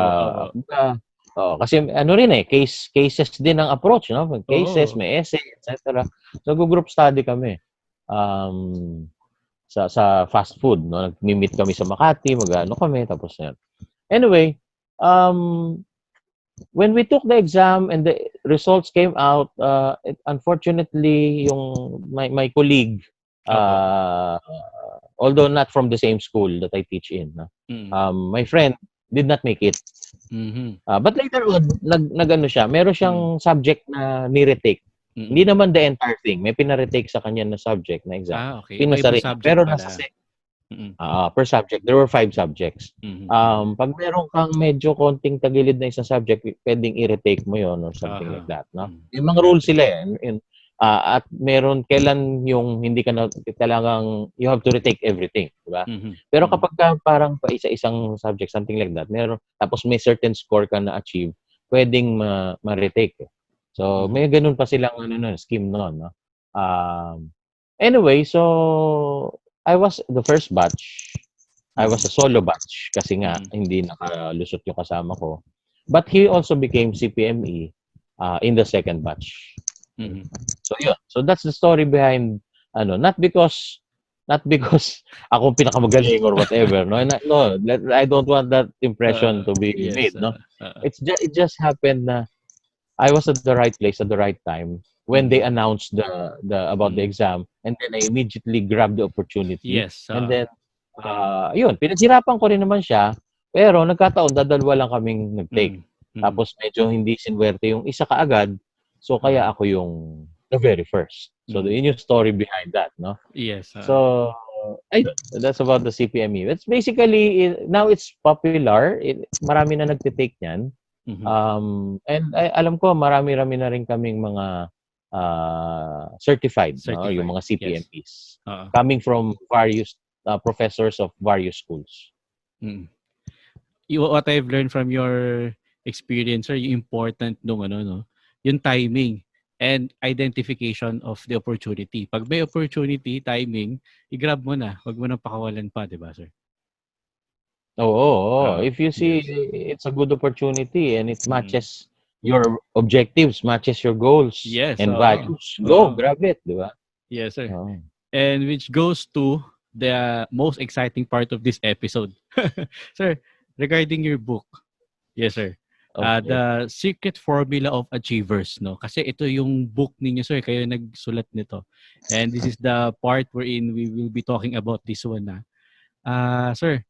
Opo, opo. kasi ano rin eh, cases din ang approach, no? Cases, Oo. may essay, etc. So group study kami. Um sa fast food, no? Nagmi-meet kami sa Makati, mag-ano kami tapos yan. Anyway, um when we took the exam and the results came out, unfortunately, yung my colleague, Opo. uh, although not from the same school that I teach in, no, Mm. my friend did not make it. Mhm. But later on, nag-ano siya, meron Mm. siyang subject na ni-retake. Hindi Mm. naman the entire thing. May pina-retake sa kanya na subject na exam. Okay. Pinasa Iba-ibang rin niya. subject Pero nasa pala. Mm. per subject. There were 5 subjects. Mhm. Mm. Pag meron kang medyo konting tagilid na isang subject, pwedeng i-retake mo yon or something like Aha. that, no? Mm. Yung mga rules Grabe. sila eh. At meron kailan yung hindi ka na talagang you have to retake everything, di ba? Mhm. Pero Mm. kapag parang pa isa-isang subject, something like that, meron, tapos may certain score ka na achieve, pwedeng ma-retake. Eh. So, Mhm. may ganun pa silang scheme noon, no? Anyway, so I was the first batch. I was Mhm. a solo batch kasi nga Mm. hindi nakalusot yung kasama ko. But he also became CPME in the second batch. Mhm. So yun. So that's the story behind not because ako pinakamagaling or whatever, no. I don't want that impression to be Yes. made, no. It just happened na I was at the right place at the right time when they Mhm. announced the about the Mm. exam, and then I immediately grabbed the opportunity, Yes. and then yun, pinaghirapan ko rin naman siya, pero nagkataon dadalawa lang kaming nag-take. Mm. Mm. Tapos medyo hindi sinuwerte yung isa kaagad, so kaya Aha. ako yung the very first. So Mm. yun yung story behind that, no? Yes. So ayun, that's about the CPME. It's basically now it's popular. Marami na nagte-take niyan. Mhm. And alam ko marami-rami na rin kaming mga certified, no? Yung Certified. mga Yes. CPMEs Oo. coming from various professors of various schools. Mm. What I've learned from your experience, sir, yung important nung no, yung timing and identification of the opportunity. Pag may opportunity, timing, i-grab mo na. Huwag mo nang pakawalan pa, di ba, sir? Oo. If you see Yes. it's a good opportunity and it Mm. matches your objectives, matches your goals Yes, and oo. values, go, Oo. grab it, di ba? Yes, sir. Oo. And which goes to the most exciting part of this episode. Sir, regarding your book. Yes, sir. Okay. The Secret Formula of Achievers, no? Kasi ito yung book ninyo, sir. Kayo nagsulat nito. And this is the part wherein we will be talking about this one na. Sir,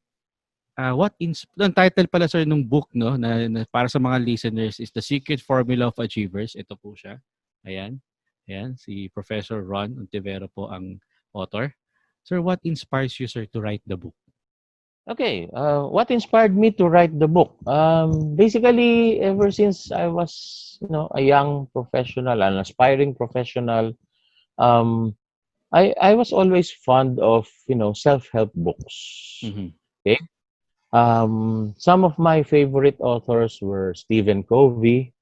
Ang title pala sir nung book no na para sa mga listeners is The Secret Formula of Achievers. Ito po siya. Ayan. Ayan si Professor Ron Untivero po ang author. Sir, what inspires you sir to write the book? Okay, what inspired me to write the book? Basically, ever since I was, a young professional, an aspiring professional, um, I was always fond of, self-help books. Mhm. Okay. Some of my favorite authors were Stephen Covey,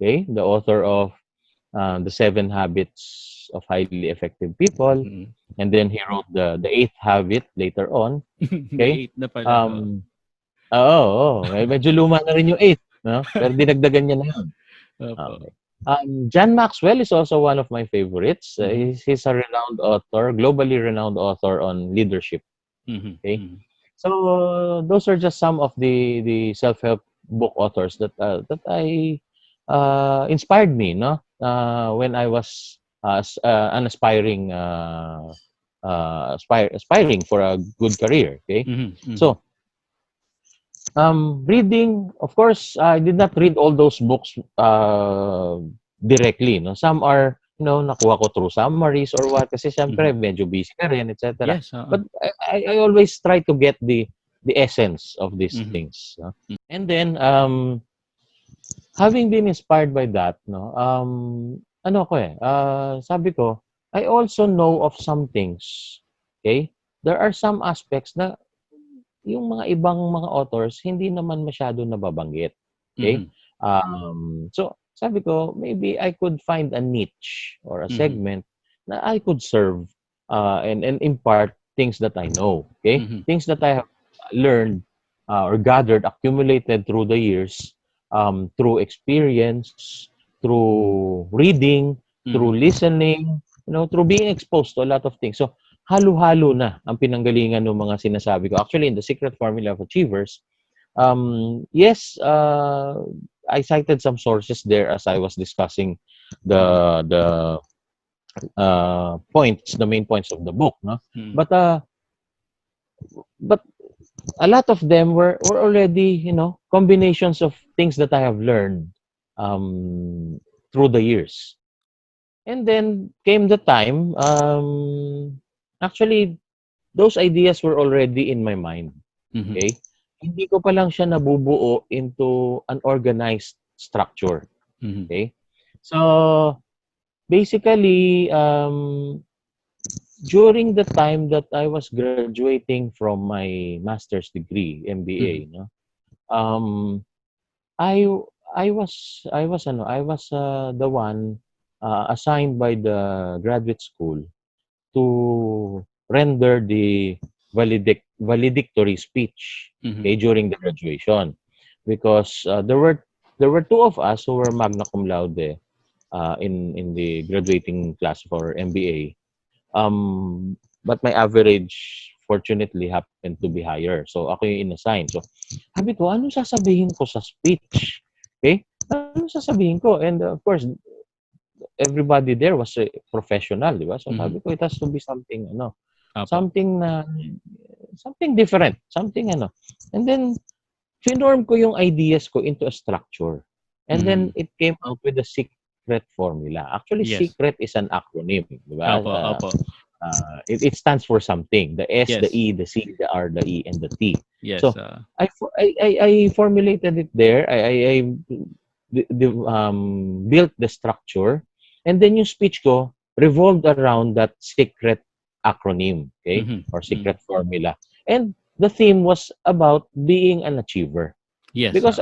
okay, the author of The Seven Habits of Highly Effective People, Mhm. and then he wrote the Eighth Habit later on. The Okay. 8 na pala. Oh. Um, Oo, oo. Medyo luma na rin yung 8, no? Pero dinagdagan niya na yun. Opo. Okay. John Maxwell is also one of my favorites. Mhm. He's a renowned author, globally renowned author on leadership. Mhm. Okay. Mhm. So those are just some of the self-help book authors that I inspired me, no? When I was an aspiring for a good career. Okay. Mhm. Mhm. So reading, of course, I did not read all those books directly. No, some are, nakuha ko through summaries or what. Kasi Mhm. syempre medyo busy ka rin, etc. Yes, oo. But I always try to get the essence of these Mhm. things. No? And then having been inspired by that, no, sabi ko, I also know of some things. Okay, there are some aspects na yung mga ibang mga authors hindi naman masyado nababanggit. Okay? Mhm. So sabi ko, maybe I could find a niche or a Mhm. segment na I could serve and impart things that I know. Okay? Mhm. Things that I have learned or gathered, accumulated through the years, through experience, through reading, through Mhm. listening, through being exposed to a lot of things. So halo-halo na ang pinanggalingan ng mga sinasabi ko. Actually, in the Secret Formula of Achievers, yes, I cited some sources there as I was discussing Mhm. the main points of the book, no? Mhm. But a lot of them were already, combinations of things that I have learned through the years. And then came the time, actually, those ideas were already in my mind. Mhm. Okay? Hindi ko pa lang siya nabubuo into an organized structure. Mhm. Okay? So, basically, during the time that I was graduating from my master's degree, MBA, Mhm. no? Um, I I was the one assigned by the graduate school to render the valedictory speech, Mhm. okay, during the graduation, because there were two of us who were magna cum laude in the graduating class for MBA. But my average fortunately happened to be higher. So ako yung inassign. So sabi ko, ano sasabihin ko sa speech? Okay? Ano sasabihin ko? And of course, everybody there was a professional, di ba? So Mhm. sabi ko, it has to be something, Opo. something na, something different, something And then, finorm ko yung ideas ko into a structure. And then, Mhm. it came out with a secret formula. Actually, Yes. secret is an acronym, di ba? Opo, opo. It stands for something. The S, the Yes. E, the C, the R, the E, and the T. Yes, So, I formulated it there. I built the structure, and then yung speech ko revolved around that secret acronym, okay, mhm. or Mhm. secret formula. And the theme was about being an achiever. Yes, Because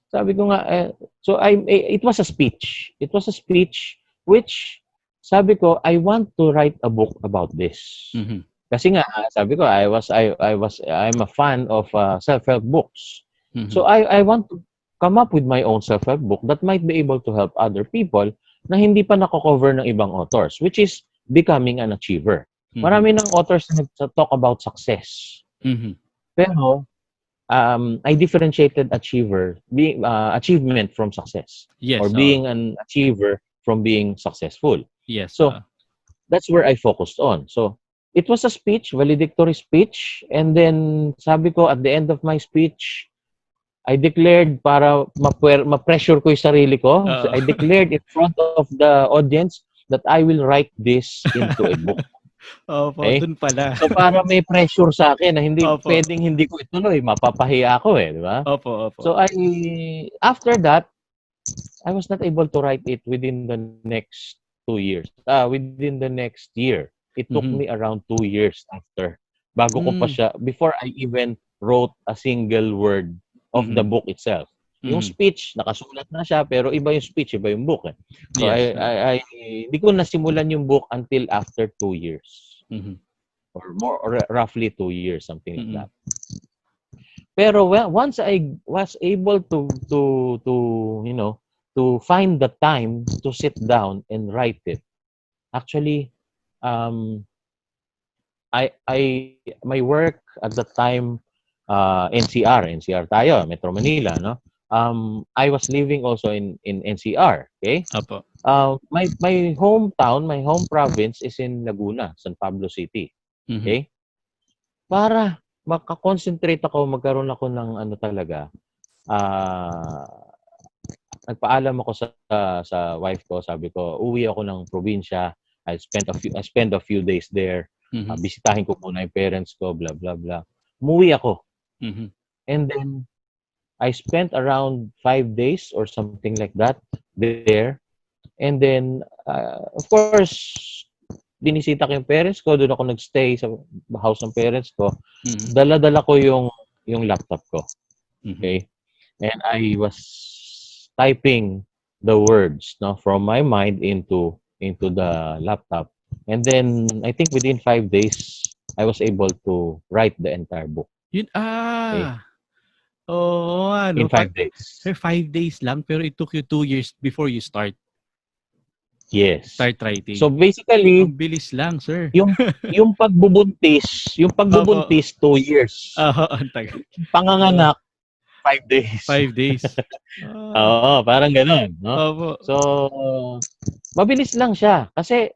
sabi ko nga, so it was a speech. It was a speech which sabi ko, I want to write a book about this. Mhm. Kasi nga, sabi ko, I'm a fan of self-help books. So Mhm. I want to come up with my own self-help book that might be able to help other people na hindi pa nako-cover ng ibang authors, which is becoming an achiever. Mhm. Marami ng authors na talk about success. Mhm. Pero I differentiated achievement from success, or Yes, being an achiever from being successful. yes, So that's where I focused on. So it was a speech, valedictory speech, and then sabi ko at the end of my speech, I declared para ma-pressure ko yung sarili ko. So Oo. I declared in front of the audience that I will write this into a book. Opo, Okay? dun pala. So para may pressure sa akin na hindi Opo. pwedeng hindi ko ituloy, mapapahiya ako di ba? Opo, opo. So after that, I was not able to write it within the next 2 years. Within the next year. It took Mhm. me around 2 years after. Bago ko pa Hmm. siya, before I even wrote a single word of the Mhm. book itself. Yung Mhm. speech, nakasulat na siya, pero iba yung speech, iba yung book. So Yes. hindi ko nasimulan yung book until after 2 years. Mhm. Or more, or roughly 2 years, something like Mm. that. Pero once I was able to to find the time to sit down and write it, actually, um, my work at the time, NCR tayo, Metro Manila, no? I was living also in NCR, okay? Opo. My hometown, my home province is in Laguna, San Pablo City, Mhm. okay? Para maka-concentrate ako, magkaroon ako ng ano talaga, ah, nagpaalam ako sa wife ko, sabi ko, uwi ako ng probinsya. I spend a few days there. Mhm. Bisitahin ko muna yung parents ko, blah blah blah. Umuwi ako. Mhm. And then I spent around 5 days or something like that there. And then of course, binisita ko yung parents ko, doon ako nagstay sa house ng parents ko. Mhm. Dala-dala ko yung laptop ko. Mhm. Okay? And I was typing the words, no, from my mind into the laptop. And then I think within 5 days, I was able to write the entire book. Yun Okay? Oo In ano, 5 days. 5 days lang pero it took you 2 years before you Yes. start writing. So basically, Ang bilis lang, sir. yung yung Opo. pagbubuntis 2 years. Oo, ang tagal. Oo, Panganganak 5 days. 5 days. Ah, Oo, parang gano'n, no? opo. So, mabilis lang siya kasi,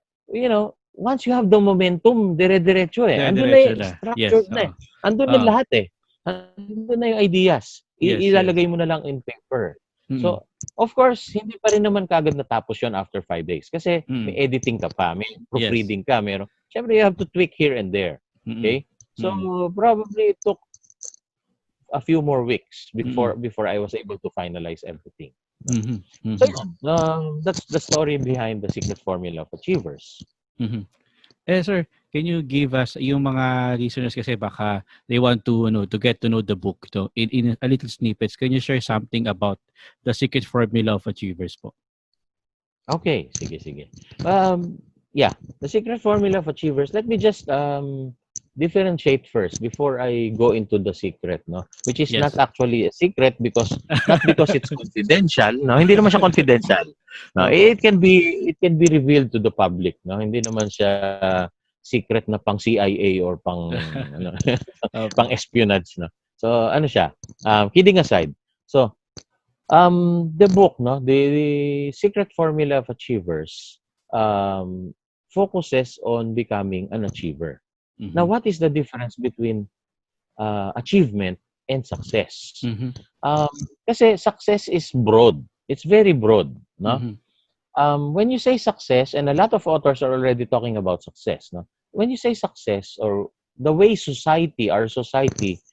once you have the momentum, dire-diretso eh. Andun na Dire-diretso eh, na. Yes, structured na oo. eh. Andun na Oo. lahat eh. Andun na yung ideas. Yes, yes. Ilalagay mo na lang in paper. Mm. So, of course, hindi pa rin naman kagad natapos yon after 5 days. Kasi may Mm. editing ka pa, may Yes. proofreading ka, meron. Siyempre, you have to tweak here and there. Mm. Okay? So, Mm. probably it took a few more weeks Mm. before I was able to finalize everything. Mhm. So, Mhm. yun. That's the story behind the secret formula of achievers. Mhm. Sir, can you give us yung mga listeners kasi baka they want to to get to know the book in a little snippets. Can you share something about the secret formula of achievers po? Okay, sige. Yeah, the secret formula of achievers. Let me just differentiate first before I go into the secret, no? Which is not Yes. actually a secret because not because it's confidential, no? Hindi naman siya confidential. No, Opo. it can be revealed to the public, no? Hindi naman siya secret na pang CIA or pang ano, pang Opo. espionage, no? So, ano siya? Kidding aside. So, the book, no, the Secret Formula of Achievers, focuses on becoming an achiever. Now, Mhm. what is the difference between achievement and success? Mhm. Um, Kasi success is broad. It's very broad, no? Mhm. When you say success, and a lot of authors are already talking about success, no? When you say success or the way our society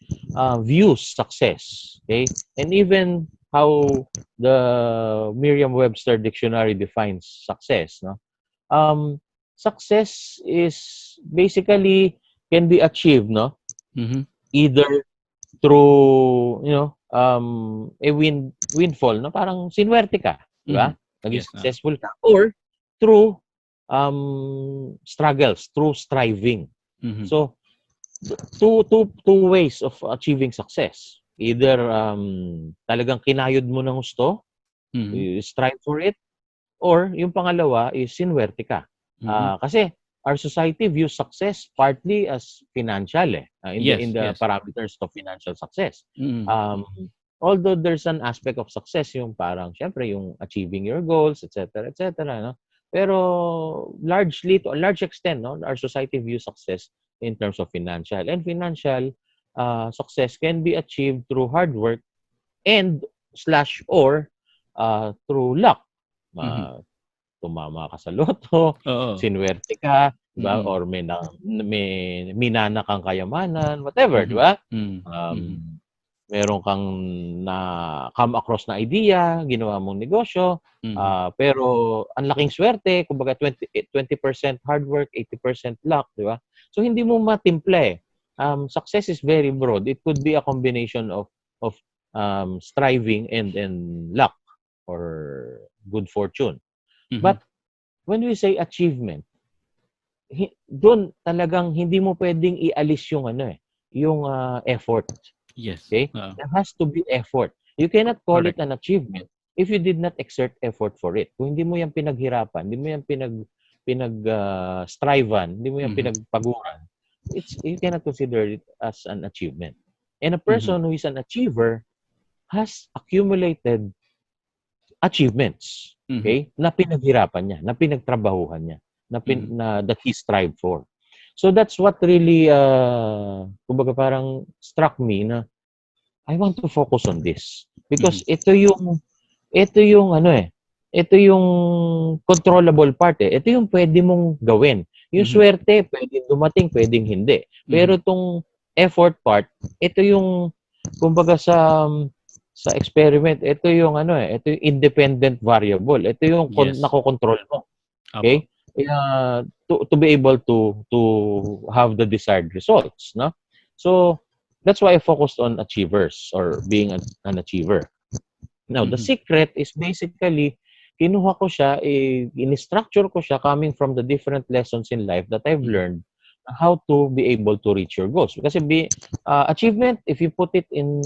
views success, okay, and even how the Merriam-Webster dictionary defines success, no? Success is basically can be achieved, no? Mhm. Either through, a windfall, no? Parang sinwerte ka, di ba? Mhm. Naging Yes. successful ka. Or through struggles, through striving. Mhm. So, two ways of achieving success. Either talagang kinayod mo ng gusto, Mhm. you strive for it, or yung pangalawa is sinwerte ka. Mhm. Kasi our society views success partly as financial in the Yes, yes. parameters of financial success. Mm. Um, Although there's an aspect of success yung parang syempre yung achieving your goals, etc., etc., no? Pero largely, to a large extent, no, our society views success in terms of financial. And financial success can be achieved through hard work and slash or through luck. Mhm. Uh, tumama ka sa loto, Oo. sinuwerte ka, di ba? Mm. Or may minana kang kayamanan, whatever, di Mhm. ba? Mm. Mhm. Um, meron kang na come across na idea, ginawa mong negosyo, Mhm. pero ang laking swerte, kumbaga 20% hard work, 80% luck, di ba? So hindi mo matimpla eh. Success is very broad. It could be a combination of striving and luck or good fortune. Mhm. But when we say achievement, doon talagang hindi mo pwedeng ialis yung ano eh, yung effort. Yes. Okay? Oo. There has to be effort. You cannot call it Correct. an achievement if you did not exert effort for it. Kung hindi mo yan pinaghirapan, hindi mo yan strivean, hindi mo yan Mhm. pinagpaguran, you cannot consider it as an achievement. And a Mhm. person who is an achiever has accumulated achievements, Mhm. okay, na pinaghirapan niya, na pinagtrabahuhan niya, Mhm. that he strived for. So that's what really, kumbaga parang struck me na I want to focus on this. Because Mhm. ito yung ano eh, ito yung controllable part eh. Ito yung pwede mong gawin. Yung Mhm. swerte, pwedeng dumating, pwedeng hindi. Mhm. Pero itong effort part, ito yung, kumbaga sa experiment, ito yung ano eh, ito yung independent variable. Ito yung Yes. nakokontrol mo. Opo. Okay? To be able to have the desired results, no? So that's why I focused on achievers or being an achiever. Now, the Mhm. secret is basically kinuha ko siya, in-structure ko siya coming from the different lessons in life that I've Mhm. learned how to be able to reach your goals. Kasi achievement, if you put it in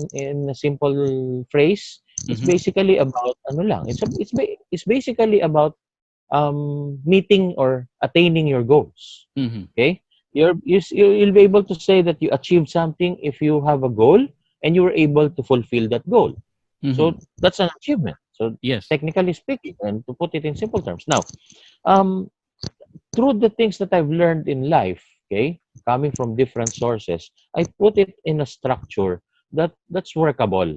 a simple phrase, it's Mhm. basically about ano lang. It's basically about meeting or attaining your goals. Mhm. Okay? You'll be able to say that you achieved something if you have a goal and you were able to fulfill that goal. So Mhm. that's an achievement. So Yes. technically speaking, and to put it in simple terms. Now, um, through the things that I've learned in life, okay, coming from different sources, I put it in a structure that's workable,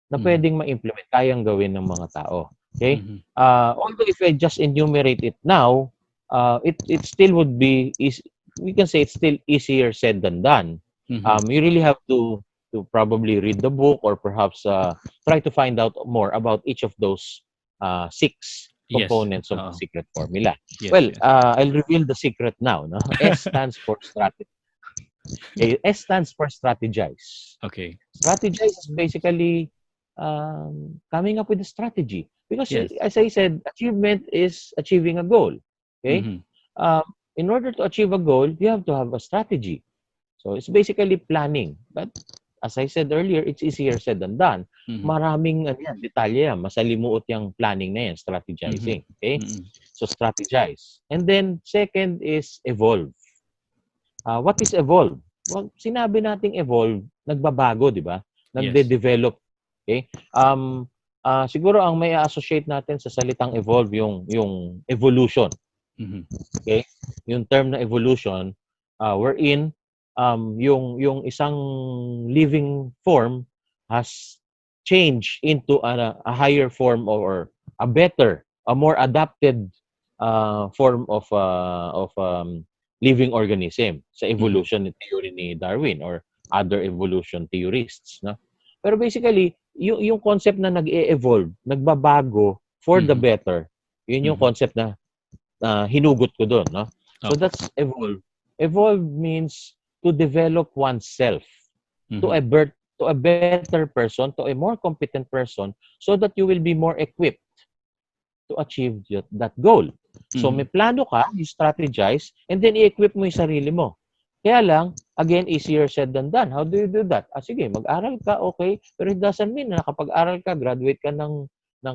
na Mhm. pwedeng ma-implement, kayang gawin ng mga tao. Okay? Mhm. Although if I just enumerate it now, it still would be we can say it's still easier said than done. Mhm. You really have to probably read the book or perhaps try to find out more about each of those six Yes. components of the Oo. secret formula. Yes, Well, yes. I'll reveal the secret now. No? S stands for strategy. Okay? S stands for strategize. Okay. Strategize is basically coming up with a strategy. Because Yes. as I said, achievement is achieving a goal. Okay? Mhm. Um, in order to achieve a goal, you have to have a strategy. So it's basically planning. But as I said earlier, it's easier said than done. Mhm. Maraming ano yan, detalye yan. Masalimuot yung planning na yan, Mhm. strategizing. Okay? Mm. So strategize. And then second is evolve. What is evolve? Well, sinabi nating evolve, nagbabago, di ba? Yes. Nagde-develop. Okay? Siguro ang may associate natin sa salitang evolve yung evolution. Mhm. Okay? Yung term na evolution, wherein yung isang living form has changed into a higher form or a better, a more adapted form of living organism sa Mhm. evolution theory ni Darwin or other evolution theorists, no? Pero basically, yung concept na nag-e-evolve, nagbabago for the Mhm. better, yun yung Mhm. concept na hinugot ko doon, no? So Opo. that's evolve. Evolve means to develop oneself to Mhm. a better person, to a more competent person, so that you will be more equipped to achieve that goal. So may Mhm. plano ka, you strategize, and then i-equip mo yung sarili mo. Kaya lang, again, easier said than done. How do you do that? Sige, mag-aral ka, okay, pero it doesn't mean na nakapag-aral ka, graduate ka ng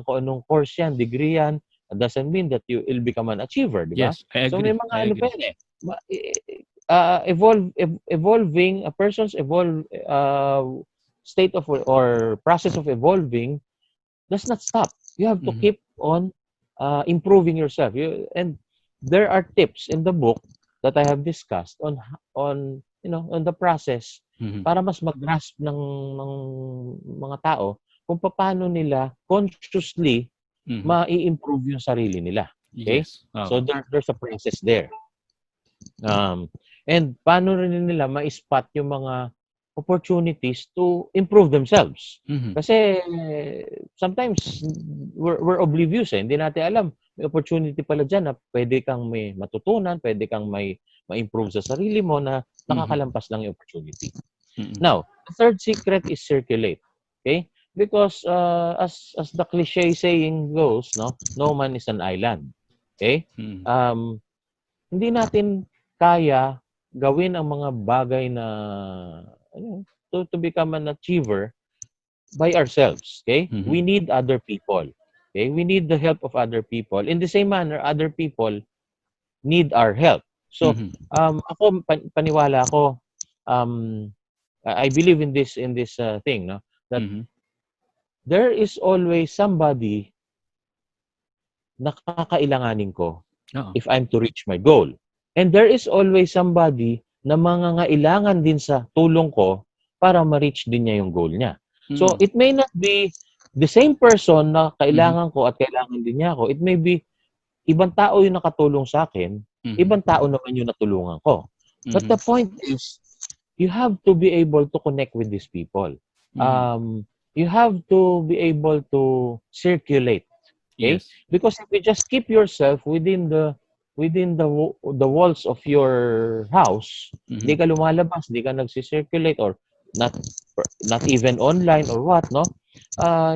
kung anong course yan, degree yan, it doesn't mean that you will become an achiever, di ba? Yes, I So may agree. mga I ano pa agree. yan eh. Evolving, a person's state of or process of evolving does not stop. You have to Mhm. keep on improving yourself. And there are tips in the book that I have discussed on the process Mhm. para mas mag-grasp ng mga tao kung paano nila consciously Mhm. mai-improve yung sarili nila. Okay? Yes. Oo. So there's a process there. And paano rin nila ma-spot yung mga opportunities to improve themselves. Mhm. Kasi sometimes we're oblivious eh. Hindi natin alam. May opportunity pala dyan na pwede kang may matutunan, pwede kang may ma-improve sa sarili mo na Mhm. nakakalampas lang yung opportunity. Mm. Now, the third secret is circulate. Okay? Because as the cliche saying goes, no man is an island. Okay? Mm. Hindi natin kaya gawin ang mga bagay na to become an achiever by ourselves. Okay? We Mhm. need other people. Okay? We need the help of other people. In the same manner, other people need our help. So, Mhm. ako paniwala ako, I believe in this thing, no, that Mhm. there is always somebody na kakailanganin ko Oo. if I'm to reach my goal. And there is always somebody na mangangailangan din sa tulong ko para ma-reach din niya yung goal niya. So, Mm. it may not be the same person na Mhm. kailangan ko at kailangan din niya ako. It may be ibang tao yung nakatulong sa akin, Mhm. ibang tao naman yung natulungan ko. But Mhm. the point is, you have to be able to connect with these people. Mhm. You have to be able to circulate. Okay? Yes. Because if you just keep yourself within the walls of your house, Mhm. hindi ka lumalabas, hindi ka nagsi-circulate or not not even online or what, no?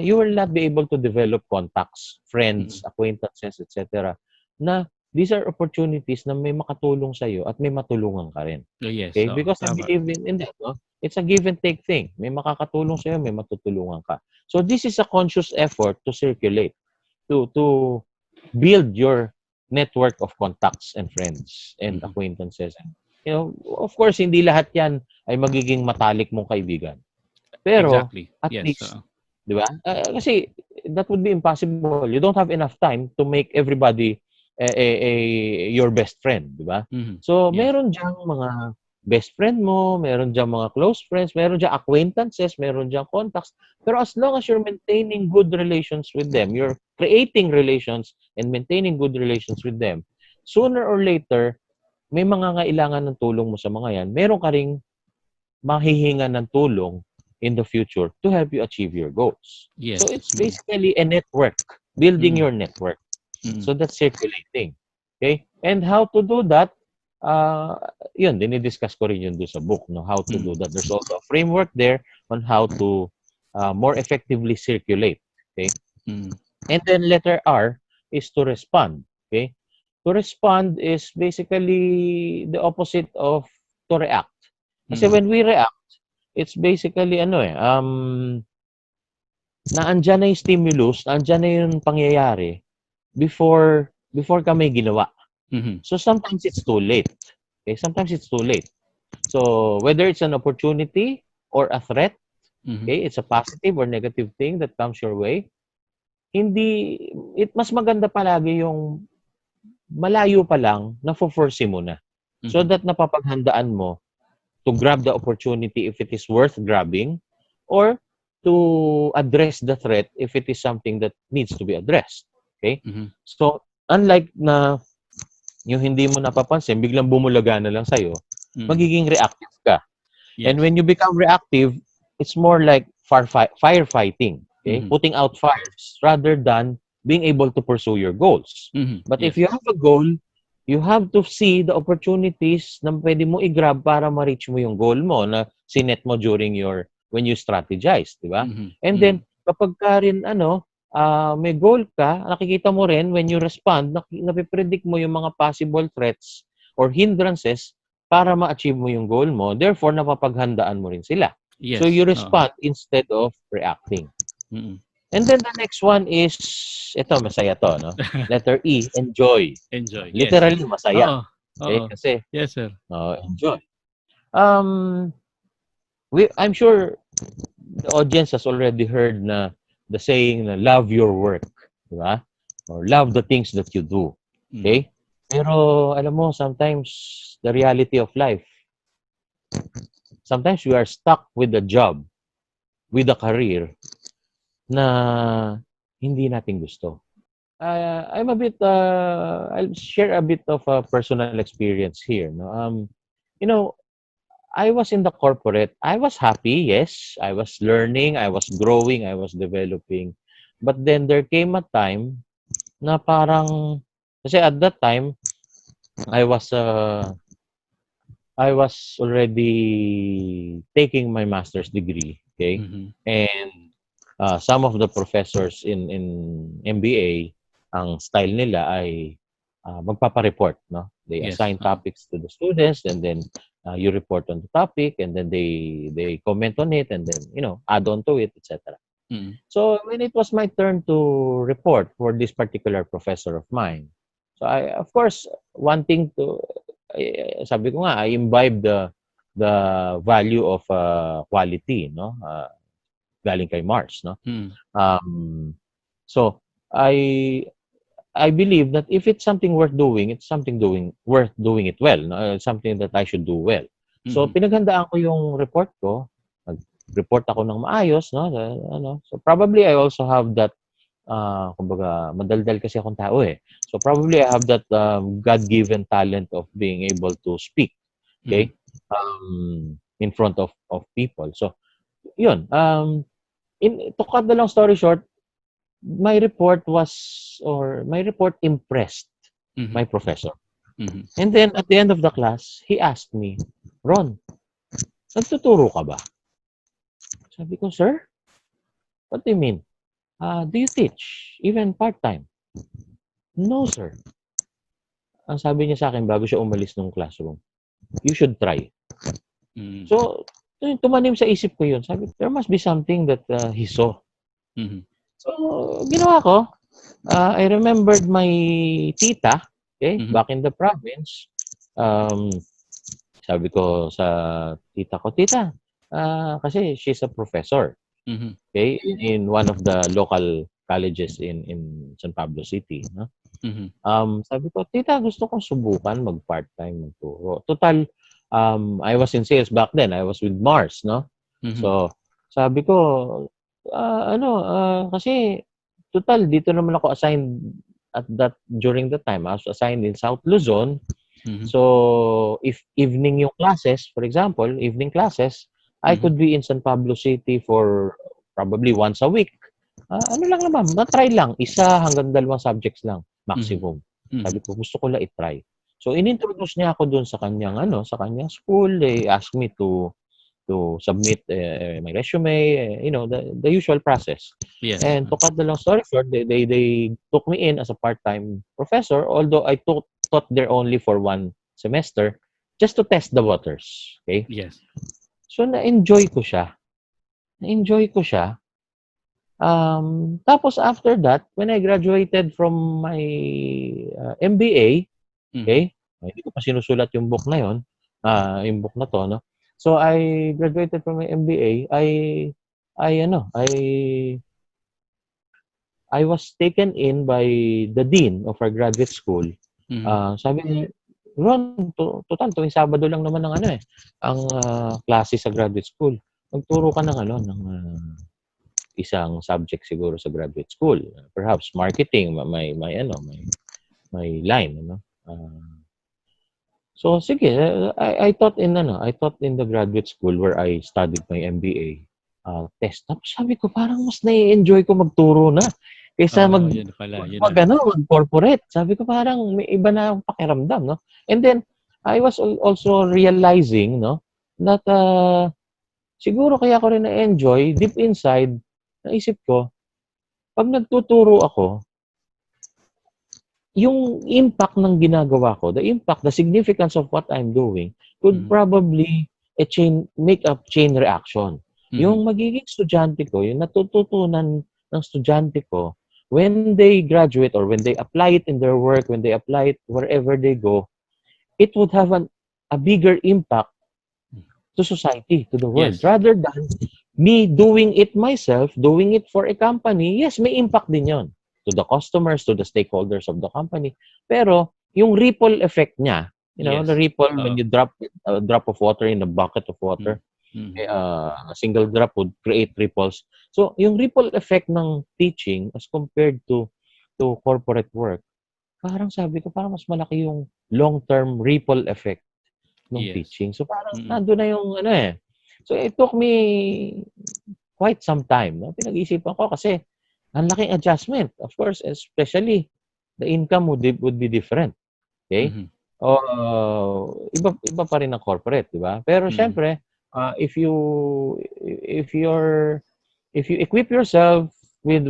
You will not be able to develop contacts, friends, Mhm. acquaintances, etc. Na these are opportunities na may makatulong sa iyo at may matulungan ka rin. Yes. Okay? Oo. Because I Tama. believe in that, no? It's a give and take thing. May makakatulong sa iyo, may matutulungan ka. So this is a conscious effort to circulate, to build your network of contacts and friends and Mhm. acquaintances. Of course, hindi lahat 'yan ay magiging matalik mong kaibigan. Pero Exactly. at Yes. least, 'di ba? Kasi that would be impossible. You don't have enough time to make everybody your best friend, 'di ba? Mhm. So, Yes. meron diyang mga best friend mo, meron diyang mga close friends, meron diyang acquaintances, meron diyang contacts. Pero as long as you're maintaining good relations with them, you're creating relations and maintaining good relations with them, sooner or later, may mga ngailangan ng tulong mo sa mga yan, meron ka ring mahihingan ng tulong in the future to help you achieve your goals. Yes. So it's Mm. basically a network, building Mm. your network. Mm. So that's circulating. Okay? And how to do that, uh, yun, dinidiscuss ko rin yun doon sa book, no, how to Mm. do that. There's also a framework there on how to more effectively circulate. Okay? Mm. And then letter R is to respond. Okay? To respond is basically the opposite of to react. Kasi Mm. when we react, it's basically naandyan na yung stimulus, naandyan na yung pangyayari before ka may ginawa. Mhm. So sometimes it's too late. Okay, sometimes it's too late. So whether it's an opportunity or a threat, Mhm. okay, it's a positive or negative thing that comes your way. Hindi mas maganda palagi yung malayo pa lang na foresee mo na. So Mhm. that napapaghandaan mo to grab the opportunity if it is worth grabbing or to address the threat if it is something that needs to be addressed. Okay? Mhm. So, unlike na yung hindi mo napapansin, biglang bumulaga na lang sa'yo, Mm. magiging reactive ka. And Yes. when you become reactive, it's more like firefighting, okay? Mhm. Putting out fires rather than being able to pursue your goals. Mhm. But if Yes. you have a goal, you have to see the opportunities na pwede mo i-grab para ma-reach mo yung goal mo na sinet mo during when you strategize, di ba? Mhm. And then, Mhm. kapag ka rin, may goal ka, nakikita mo rin when you respond, napipredict mo yung mga possible threats or hindrances para ma-achieve mo yung goal mo. Therefore, napapaghandaan mo rin sila. So, Yes. you Oo. respond instead of reacting. Mm. And then the next one is, ito, masaya to, no? Letter E, enjoy. Enjoy. Yes. Literally, masaya. Oo. Okay? Oo. Kasi, Yes, sir. enjoy. Um, I'm sure the audience has already heard na the saying na love your work. Di ba? or love the things that you do. Mhm. Okay? Pero alam mo, sometimes the reality of life, sometimes we are stuck with a job, with a career na hindi natin gusto. I'm a bit, I'll share a bit of a personal experience here. No? You know, I was in the corporate. I was happy, yes. I was learning, I was growing, I was developing. But then there came a time na parang, kasi at that time, I was, uh, I was already taking my master's degree, okay? Mhm. And some of the professors in MBA, ang style nila ay magpapa-report, no? They Yes. assign topics to the students, and then you report on the topic, and then they comment on it, and then add on to it, etc. Mhm. So when it was my turn to report for this particular professor of mine, so I, of course, wanting to, sabi ko nga, I imbibe the value of quality, no? Galing kay Mars, no? Mhm. Um, so I I believe that if it's something worth doing, it's something worth doing it well, no? Something that I should do well. So Mhm. pinaghandaan ko yung report ko, nag-report ako ng maayos, no? So probably I also have that kumbaga madaldal kasi akong tao eh. So probably I have that God-given talent of being able to speak, Mhm. okay? In front of people. So yun, to cut the long story short, my report impressed Mhm. my professor. Mhm. And then at the end of the class, he asked me, Ron, nagtuturo ka ba? Sabi ko, sir, what do you mean? Do you teach? Even part-time? No, sir. Ang sabi niya sa akin bago siya umalis ng classroom, you should try. Mhm. So, tumanim sa isip ko yun. Sabi ko, there must be something that he saw. Mhm. So, ginawa ko, I remembered my tita, okay, Mhm. back in the province. Um, Sabi ko sa tita ko, "Tita, kasi she's a professor, Mhm. okay, in one of the local colleges in San Pablo City, no?" Mhm. Sabi ko, "Tita, gusto kong subukan mag-part-time magturo. Total, I was in sales back then. I was with Mars, no?" Mhm. So, sabi ko, kasi total dito naman ako assigned during the time. I was assigned in South Luzon. Mhm. So, if evening yung classes, for example, evening classes, I Mhm. could be in San Pablo City for probably once a week. Ano lang naman, na-try lang. Isa hanggang dalawang subjects lang, Mhm. maximum. Sabi Mhm. ko, gusto ko lang i-try. So, inintroduce niya ako dun sa kanyang school. They asked me to submit my resume, the usual process. Yes. And to cut the long story short, they took me in as a part-time professor, although I taught there only for one semester, just to test the waters. Okay? Yes. So, na-enjoy ko siya. Na-enjoy ko siya. Tapos after that, when I graduated from my MBA, Mhm. okay? Hindi ko pa sinusulat yung book na yon, yung book na 'to, no? So, I graduated from my MBA, I ano, I was taken in by the dean of our graduate school. Mhm. Sabi niya, "Ron, total tuwing Sabado lang naman ang klase sa graduate school. Magturo ka ng isang subject siguro sa graduate school. Perhaps marketing, may line, ano?" So sige, I taught in the graduate school where I studied my MBA test. Tapos sabi ko parang mas na-enjoy ko magturo na kaysa Oo, yun pala, yun na. mag-corporate. Sabi ko parang may iba na akong pakiramdam, no? And then I was also realizing, no, that siguro kaya ko rin na-enjoy deep inside, naisip ko, pag nagtuturo ako, yung impact ng ginagawa ko, the significance of what I'm doing could Mhm. probably make a chain reaction. Mhm. Yung magiging estudyante ko, yung natututunan ng estudyante ko, when they graduate or when they apply it in their work, when they apply it wherever they go, it would have a bigger impact to society, to the world. Yes. Rather than me doing it myself, doing it for a company, yes, may impact din yon. to the customers, to the stakeholders of the company. Pero yung ripple effect niya, the Yes. ripple when you drop a drop of water in a bucket of Mm. water, Mhm. a single drop would create ripples. So yung ripple effect ng teaching as compared to corporate work, parang sabi ko, parang mas malaki yung long-term ripple effect ng Yes. teaching. So parang Mm. nandun na yung ano eh. So it took me quite some time. No? Pinag-isipan ko kasi ang laking adjustment. Of course, especially the income would be different. Okay? Mhm. Iba pa rin ang corporate, di ba? Pero Mm. syempre, if you equip yourself with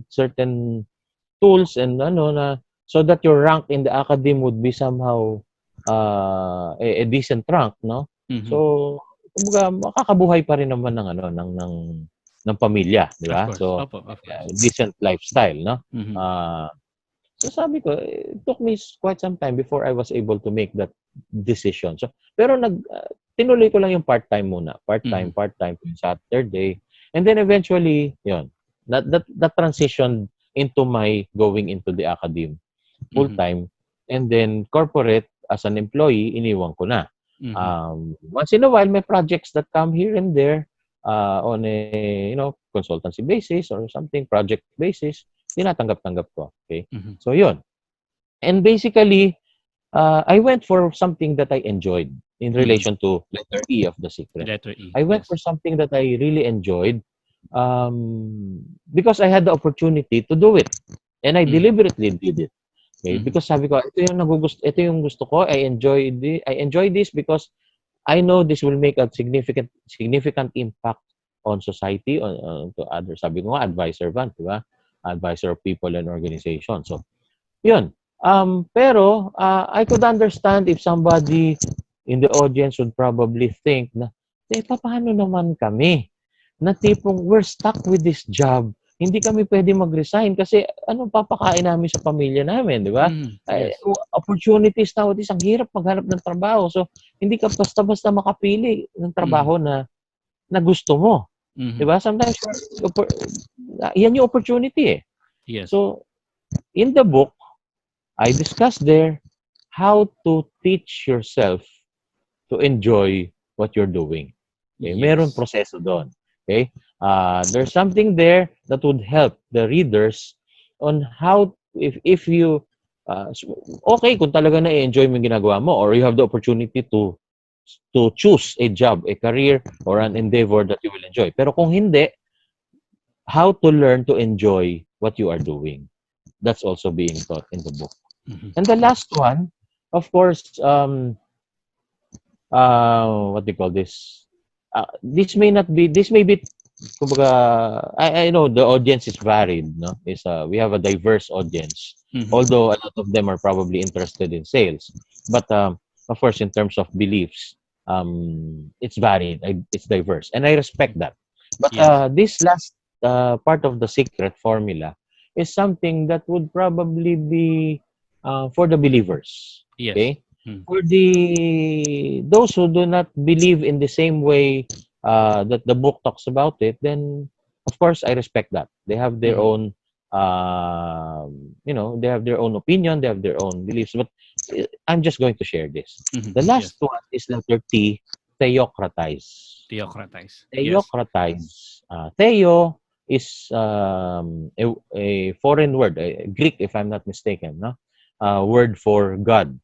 certain tools and so that your rank in the academy would be somehow a decent rank, no? Mhm. So, kumbaga makakabuhay pa rin naman ng pamilya, di Of ba? course. So, Opo, of course. decent lifestyle, no? Mhm. Uh, so sabi ko, it took me quite some time before I was able to make that decision. So, pero tinuloy ko lang yung part-time muna. Part-time, Mhm. part-time, Saturday. And then eventually, yun, that transitioned into my going into the academe Mhm. full-time. And then corporate, as an employee, iniwan ko na. Mhm. Once in a while, may projects that come here and there on a, consultancy basis or something, project basis, tinatanggap-tanggap ko. Okay? Mhm. So, yun. And basically, I went for something that I enjoyed in Mhm. relation to letter E of the secret. Letter E. I went for Yes. something that I really enjoyed because I had the opportunity to do it. And I Mhm. deliberately did it. Okay? Mhm. Because sabi ko, ito yung gusto ko. I enjoy this because I know this will make a significant impact on society, to others. Sabi ko nga, AdviServant, di ba? Advisor of people and organizations. So, yun. Pero, I could understand if somebody in the audience would probably think na, paano naman kami? Na tipong, we're stuck with this job. Hindi kami pwede mag-resign kasi anong papakain namin sa pamilya namin, di ba? Mhm. Yes. Opportunities nowadays, ang hirap maghanap ng trabaho. So, hindi ka basta-basta makapili ng Mhm. trabaho na gusto mo. Di Mhm. ba? Sometimes, yan yung opportunity eh. Yes. So, in the book, I discussed there how to teach yourself to enjoy what you're doing. Okay? Meron Yes. proseso doon. Okay? There's something there that would help the readers on how, if you, okay, kung talaga na-enjoy mo yung ginagawa mo or you have the opportunity to choose a job, a career, or an Mhm. endeavor that you will enjoy. Pero kung hindi, how to learn to enjoy what you are doing. That's also being taught in the book. Mhm. And the last one, of course, what do you call this? This may be, kumbaga, I know the audience is varied, no? We have a diverse audience, Mhm. although a lot of them are probably interested in sales. But, of course, in terms of beliefs, it's varied, it's diverse, and I respect that. But Yes. this last part of the secret formula is something that would probably be for the believers, Yes. okay? Mm. For those who do not believe in the same way that the book talks about it, then of course I respect that. They have their Mhm. own, they have their own opinion, they have their own beliefs. But I'm just going to share this. Mhm. The last Yes. one is letter T, theocratize. Theocratize. Yes. Theocratize. Theo is a foreign word, Greek if I'm not mistaken, no? Word for God.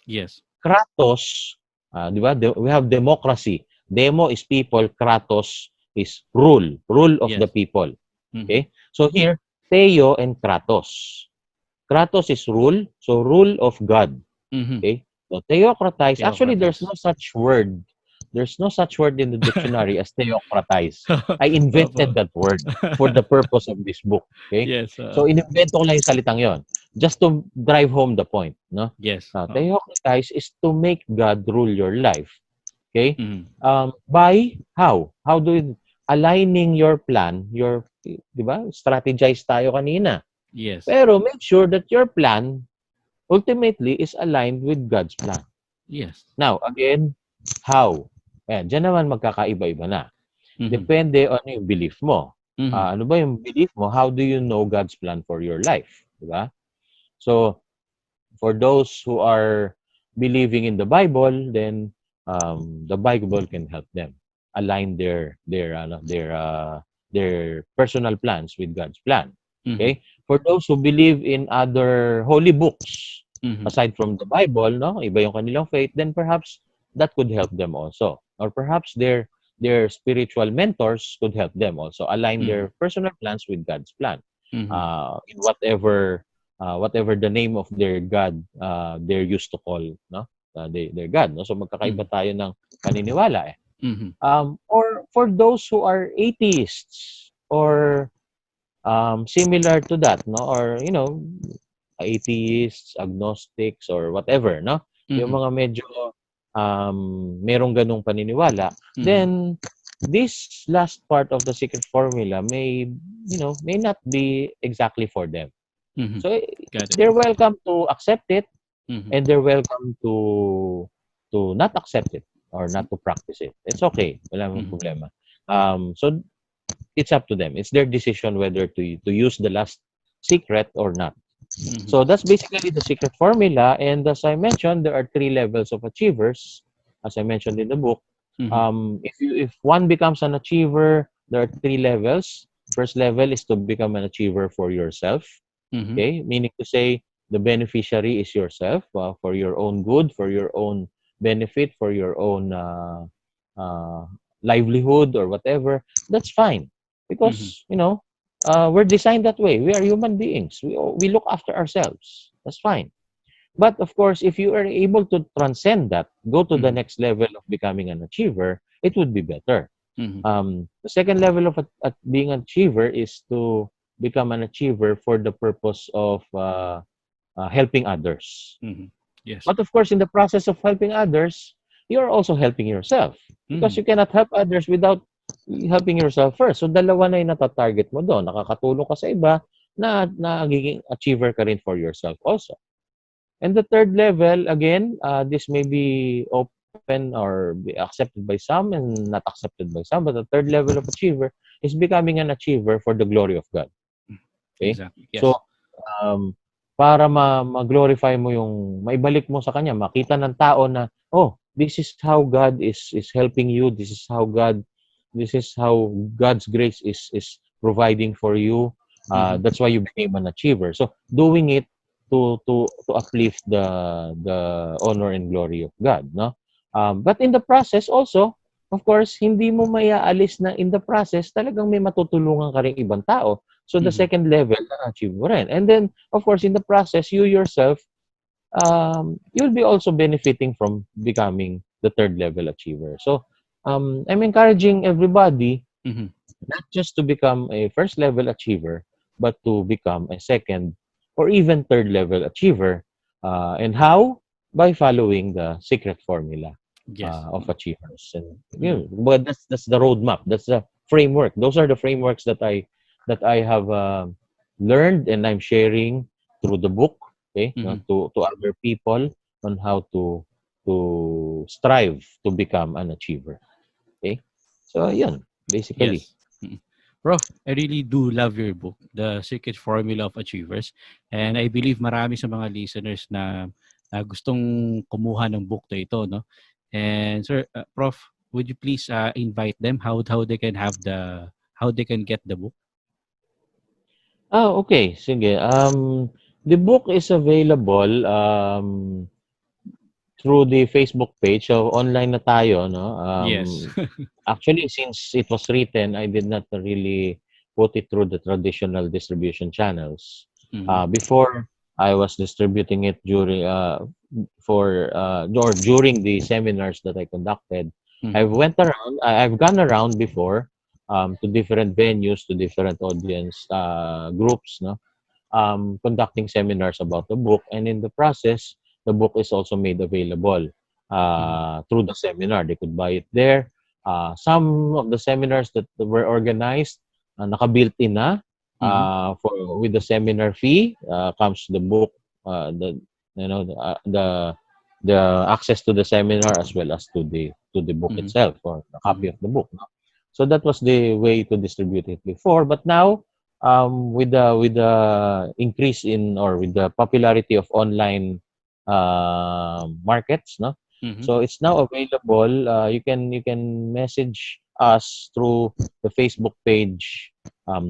Yes. Kratos, di ba? We have democracy. Demo is people, Kratos is rule of the Yes. people. Mhm. Okay? So here, Theo and Kratos. Kratos is rule, so rule of God. Mhm. Okay? So theocratize, actually there's Theocratize. no such word. There's no such word in the dictionary as theocratize. I Opo. invented that word for the purpose of this book. Okay? Yes. So inimbento ko lang yung salitang yon just to drive home the point. No? Yes. Theocratize is to make God rule your life. Okay? Mhm. By how? How do you, aligning your plan, di ba? Strategize tayo kanina. Yes. Pero make sure that your plan ultimately is aligned with God's plan. Yes. Now, again, how? Ayan, dyan naman magkakaiba-iba na. Mhm. Depende on yung belief mo. Mhm. Ano ba yung belief mo? How do you know God's plan for your life? Diba? So, for those who are believing in the Bible, then the Bible can help them align their personal plans with God's plan. Mhm. Okay? For those who believe in other holy books Mhm. aside from the Bible, no, iba yung kanilang faith, then perhaps that could help them also, or perhaps their spiritual mentors could help them also align Mhm. their personal plans with God's plan, Mhm. in whatever the name of their God they're used to call, no, their God, no. So magkakaiba Mhm. tayo ng paniniwala, eh. Mhm. Or for those who are atheists, or similar to that, no, or atheists, agnostics, or whatever, no, yung Mhm. mga medyo merong ganung paniniwala, Mhm. then this last part of the secret formula may not be exactly for them. Mhm. So Got it. they're welcome to accept it, Mhm. and they're welcome to not accept it or not to practice it. It's okay. Wala namang Mhm. problema. So it's up to them. It's their decision whether to use the last secret or not. Mhm. So that's basically the secret formula. And as I mentioned, there are three levels of achievers, as I mentioned in the book. Mhm. If one becomes an achiever, there are three levels. First level is to become an achiever for yourself. Mhm. Okay, meaning to say the beneficiary is yourself, for your own good, for your own benefit, for your own uh, livelihood or whatever. That's fine, Mhm. because we're designed that way. We are human beings. We look after ourselves. That's fine. But of course, if you are able to transcend that, go to the Mhm. next level of becoming an achiever, it would be better. Mhm. The second level of being an achiever is to become an achiever for the purpose of helping others. Mhm. Yes. But of course, in the process of helping others, you're also helping yourself, because Mhm. you cannot help others without helping yourself first. So dalawa na yung natatarget mo doon. Nakakatulong ka sa iba, na nagiging achiever ka rin for yourself also. And the third level, again, this may be open or be accepted by some and not accepted by some, but the third level of achiever is becoming an achiever for the glory of God. Okay? Exactly. Yes. So, um, para ma-glorify mo yung maibalik mo sa kanya, makita ng tao na, oh, this is how God is helping you, this is how God's grace is providing for you. Mhm. That's why you became an achiever. So, doing it to uplift the honor and glory of God, no? But in the process also, of course, hindi mo maiaalis na in the process talagang may matutulungan ka ring ibang tao. So the Mhm. second level na-achieve mo rin. And then, of course, in the process, you yourself, you'll be also benefiting from becoming the third level achiever. So, I'm encouraging everybody Mhm. not just to become a first level achiever, but to become a second or even third level achiever. And how? By following the secret formula Yes. of achievers. And Mhm. but that's the roadmap. That's the framework. Those are the frameworks that I have learned and I'm sharing through the book. Okay, Mhm. to other people on how to strive to become an achiever. Okay, so yun, basically. Yes. Mm. Prof, I really do love your book, The Secret Formula of Achievers. And I believe marami sa mga listeners na gustong kumuha ng book na ito, no? And sir, Prof, would you please invite them how they can have how they can get the book? Okay, sige. The book is available through the Facebook page. So online na tayo, no? Yes. Actually, since it was written, I did not really put it through the traditional distribution channels. Mhm. Before, I was distributing it during the seminars that I conducted. Mhm. I've gone around before, to different venues, to different audience groups, no? Conducting seminars about the book, and in the process, the book is also made available Mhm. through the seminar. They could buy it there. Some of the seminars that were organized, naka-built in na, Mhm. for with the seminar fee, comes the book, the the access to the seminar, as well as to the book Mhm. itself, or a copy Mhm. of the book, no? So that was the way to distribute it before. But now, with the increase in or with the popularity of online markets, no, Mhm. so it's now available. You can message us through the Facebook page,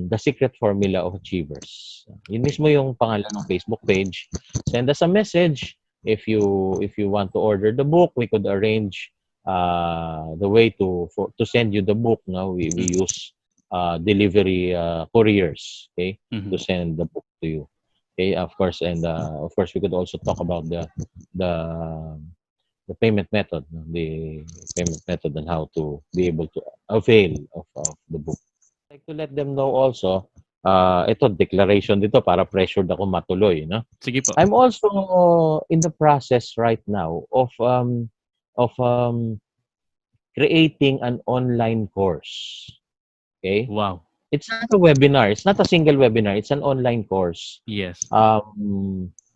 The Secret Formula of Achievers. Yun mismo yung pangalan ng Facebook page. Send us a message. If you want to order the book, we could arrange the way to send you the book. No, we Mhm. use delivery couriers, okay, to Mhm. send the book to you. Okay, of course, and of course, we could also talk about the the payment method, no? The payment method and how to be able to avail of the book. Like to let them know also, ito declaration dito para pressured ako matuloy, no? Sige po. I'm also in the process right now of creating an online course. Okay? Wow. It's not a webinar. It's not a single webinar. It's an online course. Yes.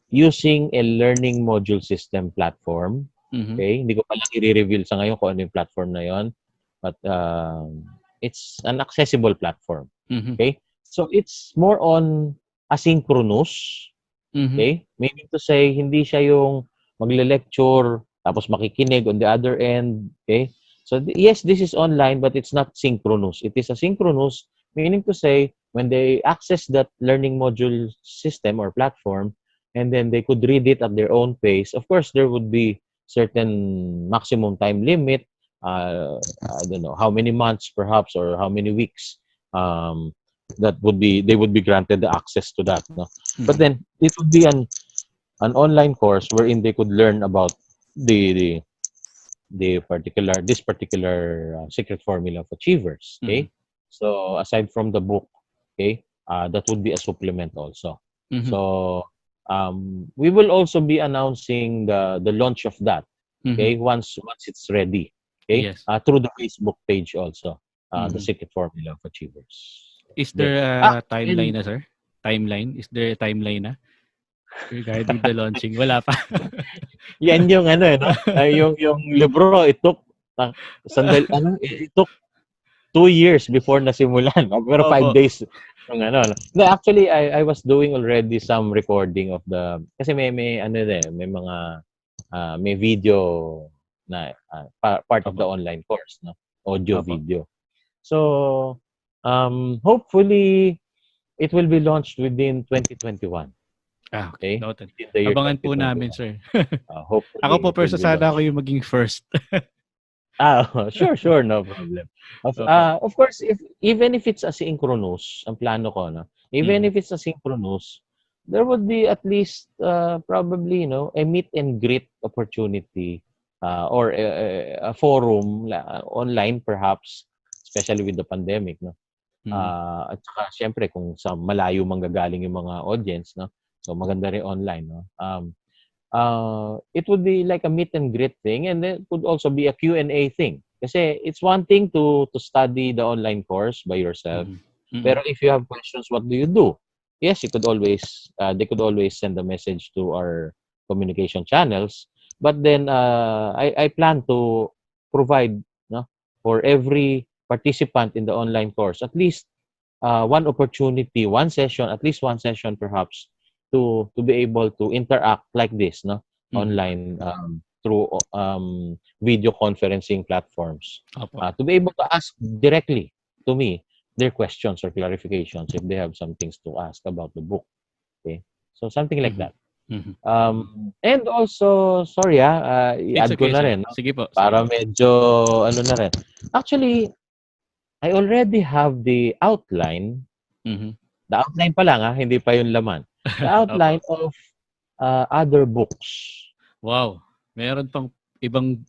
Using a learning module system platform. Mhm. Okay? Hindi ko pa lang i-reveal sa ngayon kung ano yung platform na yon. But it's an accessible platform. Mhm. Okay? So it's more on asynchronous. Mhm. Okay? Meaning to say, hindi siya yung magle-lecture tapos makikinig on the other end. Okay? So, yes, this is online, but it's not synchronous. It is asynchronous, meaning to say, when they access that learning module system or platform, and then they could read it at their own pace, of course, there would be certain maximum time limit. I don't know, how many months perhaps or how many weeks that would be they would be granted the access to that. No? But Mhm. then it would be an online course wherein they could learn about the the, this particular secret formula of achievers. Mhm. Okay, so aside from the book, okay, that would be a supplement also. Mhm. So we will also be announcing the launch of that. Mhm. Okay, once it's ready. Okay, Yes. through the Facebook page also. The Mhm. secret formula of achievers. Is Okay. there Ah, a timeline and na, sir? Timeline? Is there a timeline na regarding the launching? Wala pa. yan yung ano eh, no? Yung libro, it took it took 2 years before nasimulan. Pero five Opo. days yung ano. No? No, actually, I was doing already some recording of kasi may ano may mga, may video na part of the Opo. online course, no? Audio, Opo. video. So, hopefully, it will be launched within 2021. Okay. Okay? Noted. Within the year Abangan po namin, 2021. sir. Ako po, Hopefully, it will pero be sana ako launched. yung maging first. Sure, no problem. Opo. Of course, if even if it's asynchronous, ang plano ko, no? Even Mhm. if it's asynchronous, there would be at least probably, a meet and greet opportunity or a forum online perhaps, especially with the pandemic, no? Mhm. At saka siyempre kung sa malayo manggagaling yung mga audience, no? So maganda rin online, no? It would be like a meet and greet thing, and then it could also be a Q&A thing. Kasi it's one thing to study the online course by yourself, Mhm. Mhm. pero if you have questions, what do you do? Yes, you could always they could always send a message to our communication channels, but then I plan to provide, no, for every participant in the online course at least one opportunity, one session, at least one session perhaps, to be able to interact like this, no, Mhm. online through video conferencing platforms, Opo. to be able to ask directly to me their questions or clarifications if they have some things to ask about the book. Okay, so something like Mhm. that. Mhm. And also, sorry It's i-add ko okay, na sir. rin, no? Sige po, sige Para po. medyo ano na rin. Actually, I already have Mhm. the outline pa lang, hindi pa yung laman. The Opo. outline of other books. Wow! Meron pang ibang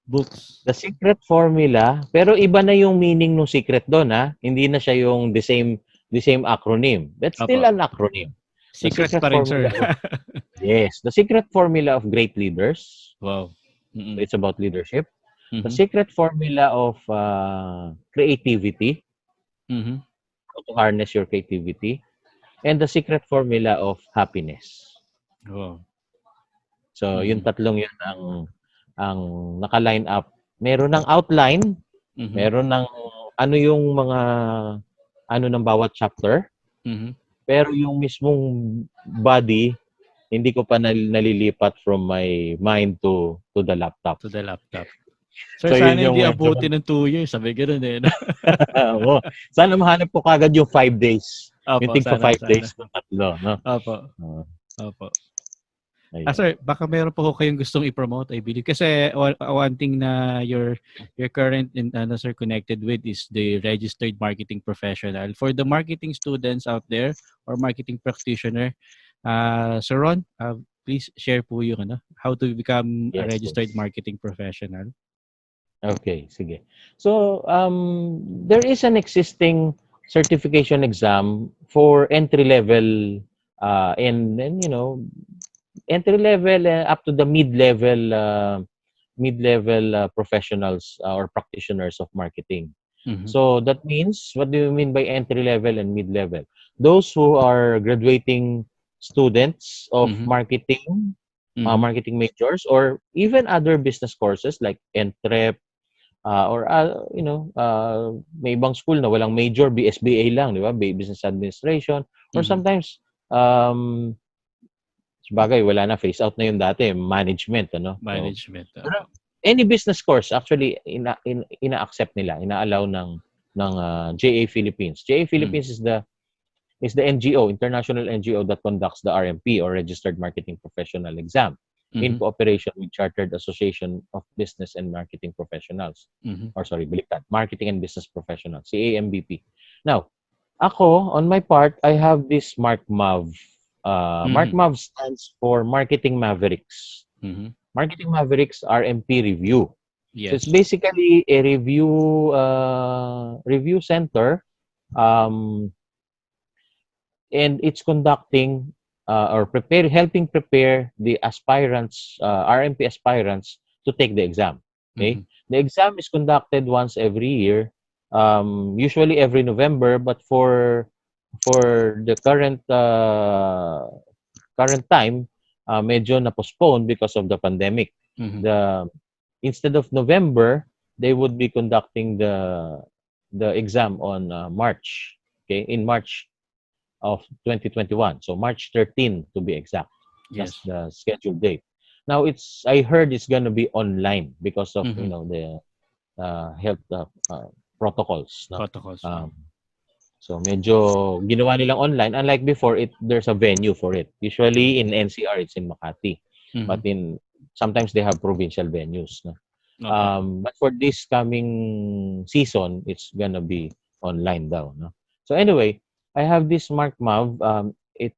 books. The secret formula, pero iba na yung meaning ng secret doon, ha. Hindi na siya yung the same acronym. That's still Opo. an acronym. The Secret secret pa rin, formula sir. of Yes, the secret formula of great leaders. Wow. So Mm. it's about leadership. The Mhm. secret formula of creativity, Mhm. how to harness your creativity, and the secret formula of happiness. Wow. So, yung Mhm. tatlong yun ang naka-line up. Meron ng outline, Mhm. meron ng ano yung mga ano ng bawat chapter, Mhm. pero yung mismong body hindi ko pa nalilipat from my mind to the laptop. To the laptop. Sir, So yun sana yung hindi medyo abutin ng 2 years. Sabi gano'n eh. No? oo. Sana mahanap ko kagad yung 5 days. Yung Opo, tigpa sana, five sana. days ng tatlo, no? Opo, Oo, opo. ayun. Sir, baka meron po kayong gustong i-promote, I believe. Kasi one thing na your current sir, connected with is the registered marketing professional. For the marketing students out there or marketing practitioner, Sir Ron, please share po yung how to become a Yes, registered yes. marketing professional. Okay, sige. So, there is an existing certification exam for entry level and entry level up to the mid-level professionals or practitioners of marketing. Mhm. So that means, what do you mean by entry level and mid-level? Those who are graduating students of Mhm. marketing, Mhm. marketing majors, or even other business courses like entrep, or may ibang school na walang major, BSBA lang, di ba? Business Administration, or Mhm. sometimes um sabagay wala na, phase out na yung dati, management, ano. So Management. pero Opo. any business course actually ina-accept nila, ina-allow ng JA Philippines. JA Mhm. Philippines is the NGO, international NGO that conducts the RMP or Registered Marketing Professional exam in Mhm. cooperation with Chartered Association of Business and Marketing Professionals. Mhm. Or sorry, baliktad, Marketing and Business Professionals, CAMBP. Now, ako, on my part, I have this MarkMav. Mhm. MarkMav stands for Marketing Mavericks. Mhm. Marketing Mavericks RMP review. So it's Yes. basically a review center, um, and it's conducting or helping prepare the aspirants, RMP aspirants, to take the exam. Okay, Mhm. the exam is conducted once every year, usually every November, but for the current time, medyo na postpone because of the pandemic. Mhm. The Instead of November, they would be conducting the exam on March. Okay, in March of 2021. So March 13 to be exact. That's Yes. the scheduled date. Now I heard it's gonna be online because of Mhm. the health protocols. No? Protocols. Um, so medyo ginawa nilang online. Unlike before, there's a venue for it. Mhm. Usually in NCR, it's in Makati, but Mhm. sometimes they have provincial venues. No? Opo. But for this coming season, it's gonna be online daw. No? So anyway, I have this Mark Mav. It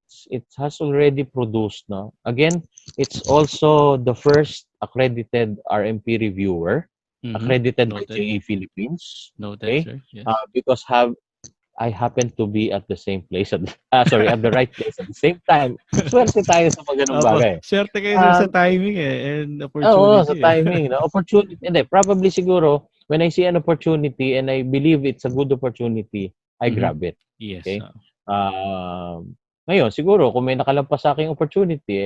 has already produced. No, again, it's also the first accredited RMP reviewer, Mhm. accredited by Noted. JA Philippines. Noted, Okay, sir. Yes. because I happen to be at the same place at the right place at the same time. Swerte tayo sa mga ganung Opo. bagay. Swerte kayo, sir, sa Um, timing and Oo, sa opportunity eh. timing, 'no? Opportunity hindi, probably siguro when I see an opportunity and I believe it's a good opportunity, I Mhm. grab it, Yes. okay? Ngayon siguro kung may nakalampas sa'king opportunity,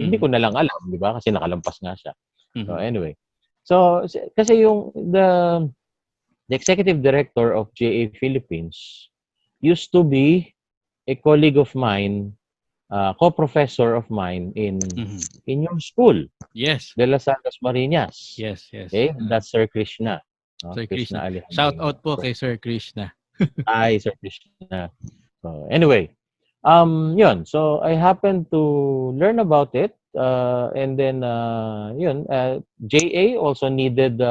hindi Mhm. ko na lang alam, 'di ba? Kasi nakalampas nga siya. So Mhm. anyway, so kasi yung the executive director of JA Philippines used to be a colleague of mine, co-professor of mine Mhm. in your school. Yes. De Las Alas Marinas. Yes, yes. Okay, that's Sir Krishna. No? Sir Krishna Krishna. Shout Alejandro. out po kay Sir Krishna. Hi, Sir Krishna. So, anyway, yun. So, I happened to learn about it. And then, JA also needed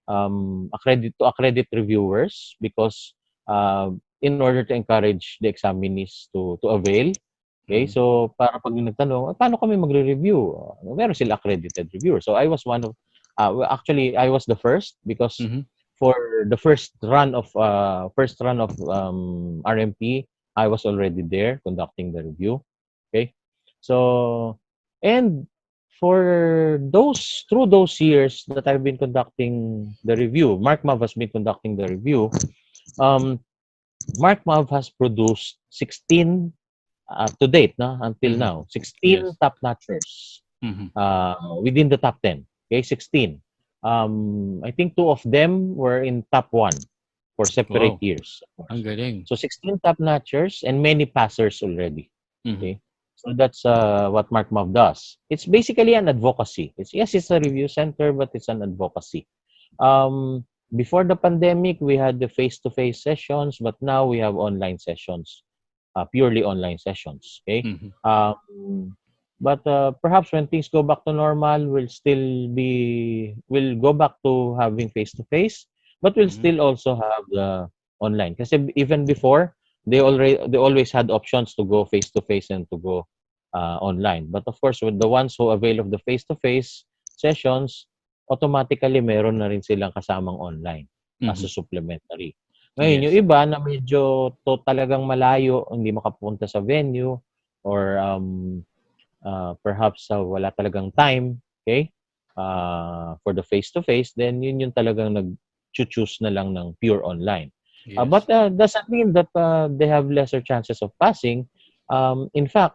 accredit reviewers because in order to encourage the examinees to avail. Okay, Mhm. so para pag nagtanong, paano kami magre-review? Meron sila accredited reviewer. So I was one of, well, actually I was the first because Mhm. for the first run of RMP, I was already there conducting the review. Okay, so and for through those years that I've been conducting the review, Mark Mav has been conducting the review. Um, Mark Mav has produced 16 to date, no, until Mhm. now, 16 Yes. top notchers Mhm. within the top 10. Okay, 16. I think two of them were in top 1. for separate Wow, years, of ang course. galing. So 16 top notchers and many passers already. Mhm, Okay. So that's what MarkMov does. It's basically an advocacy. It's a review center, but it's an advocacy. Before the pandemic, we had the face-to-face sessions, but now we have online sessions, purely online sessions. Okay. mhm. But perhaps when things go back to normal, we'll go back to having face-to-face, but we'll Mhm, still also have the online. Because even before, they always had options to go face-to-face and to go online. But of course, with the ones who avail of the face-to-face sessions, automatically meron na rin silang kasamang online as mhm. a supplementary. Ngayon, yung Yes. iba na medyo talagang malayo, hindi makapunta sa venue, or perhaps wala talagang time, okay, for the face-to-face, then yun yung talagang nag-choose na lang ng pure online. But Yes. doesn't mean that they have lesser chances of passing. In fact,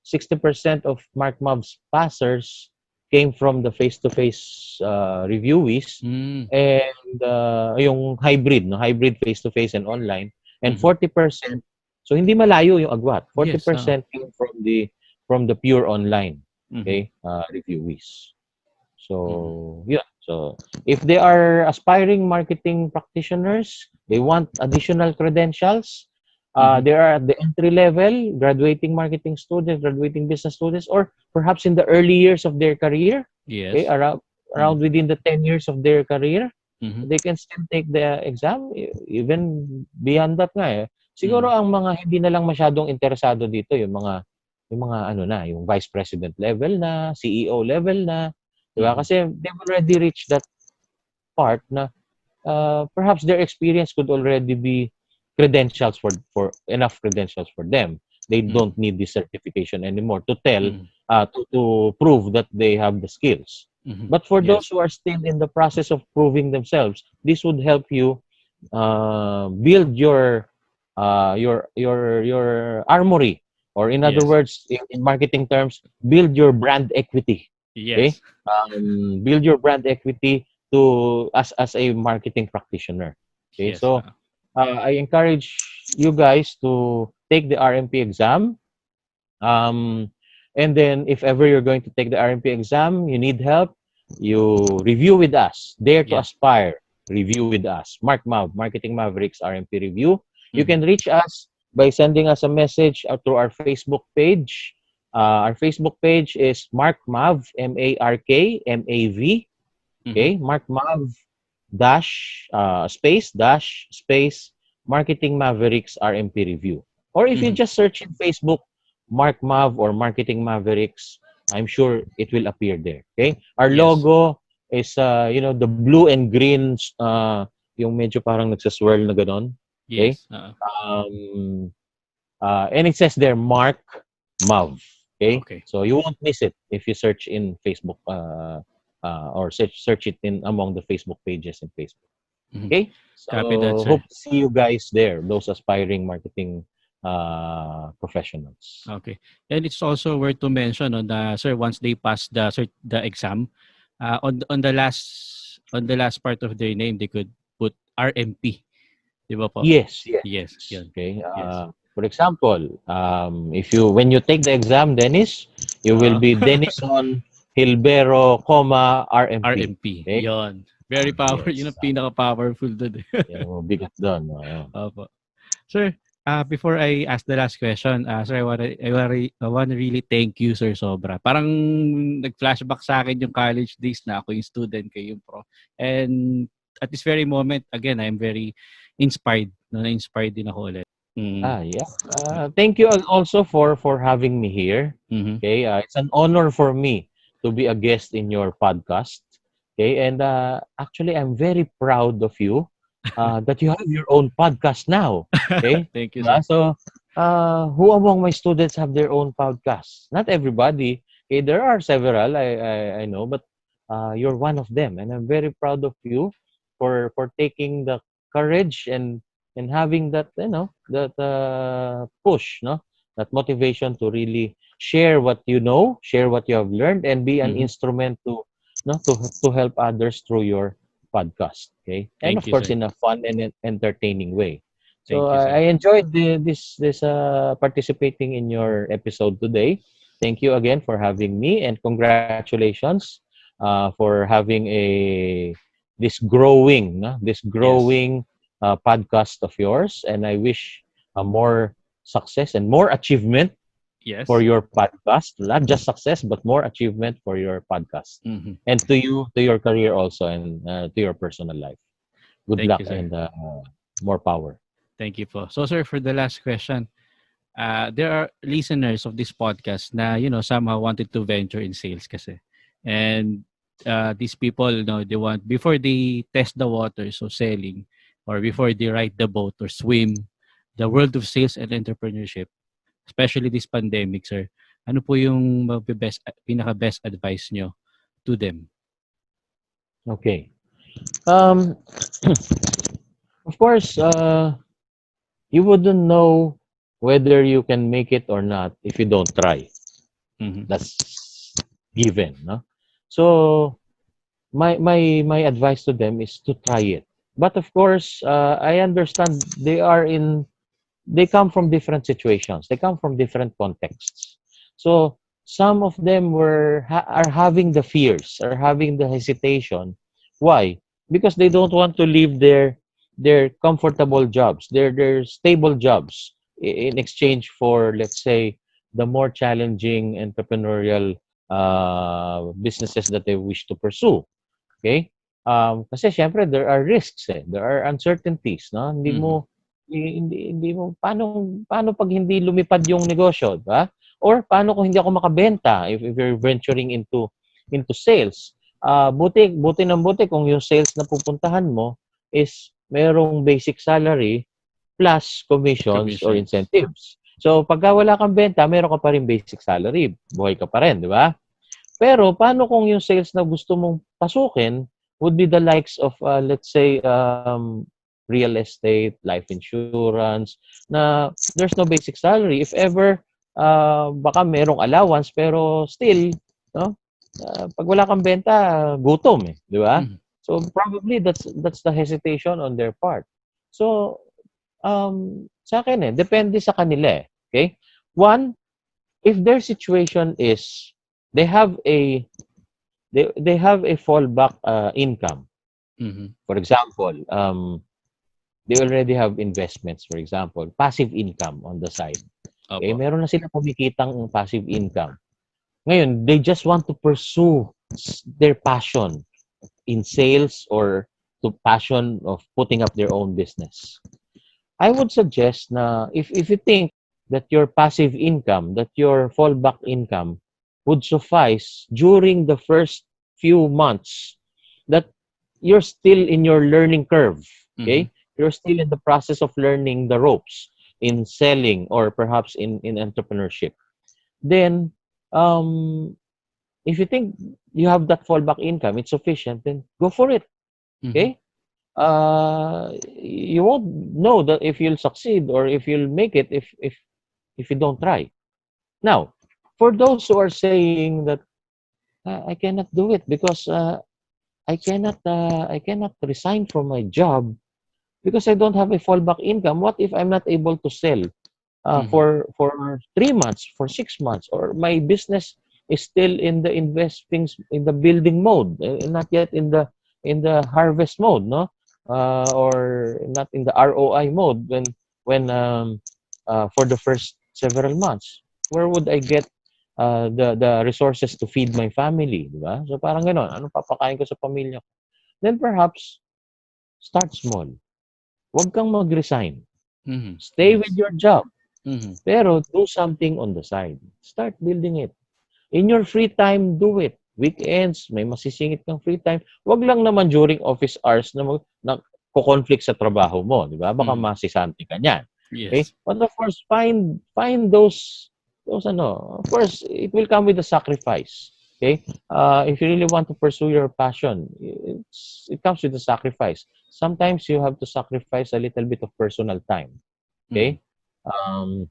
60% of MarkMov's passers came from the face-to-face reviewees, Hmm, and yung hybrid, no, hybrid face-to-face and online, and mhm. 40%, so hindi malayo yung agwat. Yes, 40% came from the pure online, mhm, okay, reviewees. mhm, So yeah, so if they are aspiring marketing practitioners, they want additional credentials. mhm. They are at the entry level, graduating marketing students, graduating business students, or perhaps in the early years of their career, okay, Yes. around Mhm, within the 10 years of their career, mhm, they can still take the exam, even beyond that nga eh. Siguro mhm, ang mga hindi na lang masyadong interesado dito yung mga ano na, yung vice president level na, CEO level na, 'di ba? mhm, Kasi they've already reached that part na perhaps their experience could already be credentials for enough credentials for them. They mhm, don't need this certification anymore to tell mhm, to prove that they have the skills. mhm. But for those Yes. who are still in the process of proving themselves, this would help you build your armory, or in other Yes. words, in marketing terms, build your brand equity. Okay, Yes. build your brand equity to as a marketing practitioner. Okay, Yes. so I encourage you guys to take the RMP exam. Um, and then if ever you're going to take the RMP exam, you need help, you review with us. Dare to Yes. aspire, review with us. Marketing Mavericks RMP review. You Mhm, can reach us by sending us a message through our Facebook page. Our Facebook page is MarkMav, MarkMav. mhm, Okay, MarkMav dash space Marketing Mavericks RMP review. Or if you mhm. just search in Facebook Mark Mav or Marketing Mavericks, I'm sure it will appear there. Okay? Our Yes. logo is the blue and green, yung medyo parang nagsaswirl na ganon. Okay? Yes. Um, and it says there Mark Mav. Okay? Okay. So you won't miss it if you search in Facebook, or search it in among the Facebook pages in Facebook. Mhm. Okay? Copy that, So sir. hope to see you guys there, those aspiring marketing professionals. Okay. And it's also worth to mention on the sir once they pass the exam, on the last part of their name they could put RMP, 'di ba po? Yes, yes. Yes, yun. Okay. Yes. For example, if you when you take the exam, Dennis, you will Oo. be Denison Hilbero, RMP. RMP, Okay? yon. Very power, yun Yes. ang pinaka-powerful dun, eh. Yan ang bigat doon. Opo. Sir, before I ask the last question, sir, I wanna really thank you, sir, sobra. Parang nag-flashback sa akin yung college days na ako yung student, kayo yung prof. And at this very moment, again, I'm very inspired. Na-inspired din ako ulit. Mm. Yeah. Thank you also for having me here. Mm-hmm. Okay, it's an honor for me to be a guest in your podcast. Okay, and actually, I'm very proud of you that you have your own podcast now. Okay, Thank you, sir. so who among my students have their own podcast? Not everybody. Okay, there are several I know, but you're one of them, and I'm very proud of you for taking the courage and having that that push, no, that motivation to really share what you know, share what you have learned, and be an Mm-hmm. instrument to no to help others through your podcast. Okay, and Thank of you, course sir. in a fun and entertaining way. So Thank you, I sir. enjoyed this participating in your episode today. Thank you again for having me, and congratulations for having this Yes. growing podcast of yours. And I wish more success and more achievement for Yes. your podcast. Not just success, but more achievement for your podcast, Hmm. and to you, to your career also, and to your personal life. Good Thank luck you, sir. and more power. Thank you po. So, sir, for the last question, there are listeners of this podcast na, somehow wanted to venture in sales kasi. And these people, they want, before they test the waters of selling or before they ride the boat or swim, the world of sales and entrepreneurship, especially this pandemic, sir, ano po yung pinaka-best advice nyo to them? Okay. Um, of course, you wouldn't know whether you can make it or not if you don't try. Mm-hmm. That's given, no? So my advice to them is to try it. But of course, I understand they come from different situations. They come from different contexts. So some of them are having the fears, are having the hesitation. Why? Because they don't want to leave their comfortable jobs, their stable jobs in exchange for, let's say, the more challenging entrepreneurial businesses that they wish to pursue. Okay? Kasi siyempre there are risks eh. There are uncertainties, no? Mm-hmm. Hindi mo paano pag hindi lumipad yung negosyo, di ba? Or paano kung hindi ako makabenta if you're venturing into sales. Buti ng buti kung yung sales na pupuntahan mo is merong basic salary plus commissions or Commissions. incentives. So pagka wala kang benta, meron ka pa rin basic salary. Buhay ka pa rin, di ba? Pero paano kung yung sales na gusto mong pasukin would be the likes of, let's say, real estate, life insurance, na there's no basic salary. If ever, baka merong allowance, pero still, no? Pag wala kang benta, gutom eh, di ba? Mm-hmm. So probably that's the hesitation on their part. So, sa akin depende sa kanila eh. Okay? One, if their situation is they have a they have a fallback income. Mm-hmm. For example, they already have investments, for example, passive income on the side. Okay, Opo. meron na sila kumikitang passive income. Ngayon, they just want to pursue their passion in sales or to passion of putting up their own business. I would suggest na if you think that your passive income, that your fallback income would suffice during the first few months, that you're still in your learning curve, Mm-hmm. okay? You're still in the process of learning the ropes in selling or perhaps in entrepreneurship. Then, um, if you think you have that fallback income, it's sufficient, then go for it, Mm-hmm. okay? You won't know that if you'll succeed or if you'll make it if you don't try. Now, for those who are saying that I cannot do it because I cannot resign from my job because I don't have a fallback income. What if I'm not able to sell Mm-hmm. for 3 months, for 6 months, or my business is still in the investing, in the building mode, not yet in the harvest mode, no, or not in the ROI mode when for the first several months. Where would I get the resources to feed my family, di ba? So parang gano'n, anong papakain ko sa pamilya ko? Then perhaps start small. Huwag kang mag-resign. Mm-hmm. Stay with Yes. your job. Mm-hmm. Pero do something on the side. Start building it. In your free time, do it. Weekends, may masisingit kang free time. Wag lang naman during office hours na ko-conflict sa trabaho mo, di ba? Baka Mm-hmm. masisante ka niyan. Okay? Yes. But of course, find those ano. Of course, it will come with a sacrifice. Okay? If you really want to pursue your passion, it comes with a sacrifice. Sometimes you have to sacrifice a little bit of personal time. Mm-hmm. Okay? Um,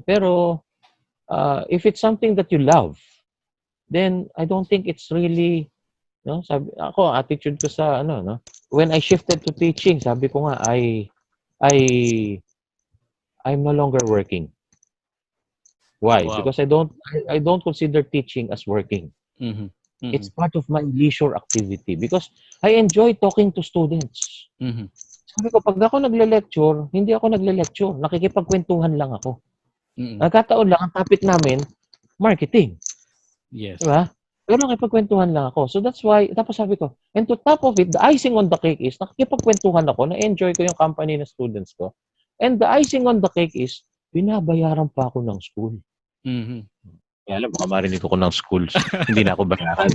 pero if it's something that you love, then I don't think it's really No? Sabi ako, attitude ko sa ano, no? When I shifted to teaching, sabi ko nga, I I'm no longer working. Why? Wow. Because I don't consider teaching as working. Mhm. It's Mhm. part of my leisure activity because I enjoy talking to students. Mhm. Sabi ko, pag ako nagle-lecture, hindi ako nagle-lecture. Nakikipagkwentuhan lang ako. Mm. Nagkataon lang, ang topic namin, marketing. Di Yes. ba? Pero nakikipagkwentuhan lang ako. So that's why, tapos sabi ko, and to top of it, the icing on the cake is, nakikipagkwentuhan ako, na-enjoy ko yung company ng students ko. And the icing on the cake is, binabayaran pa ako ng school. Mhm. Kaya alam, baka marinig ako ng schools. Hindi na ako bayaran.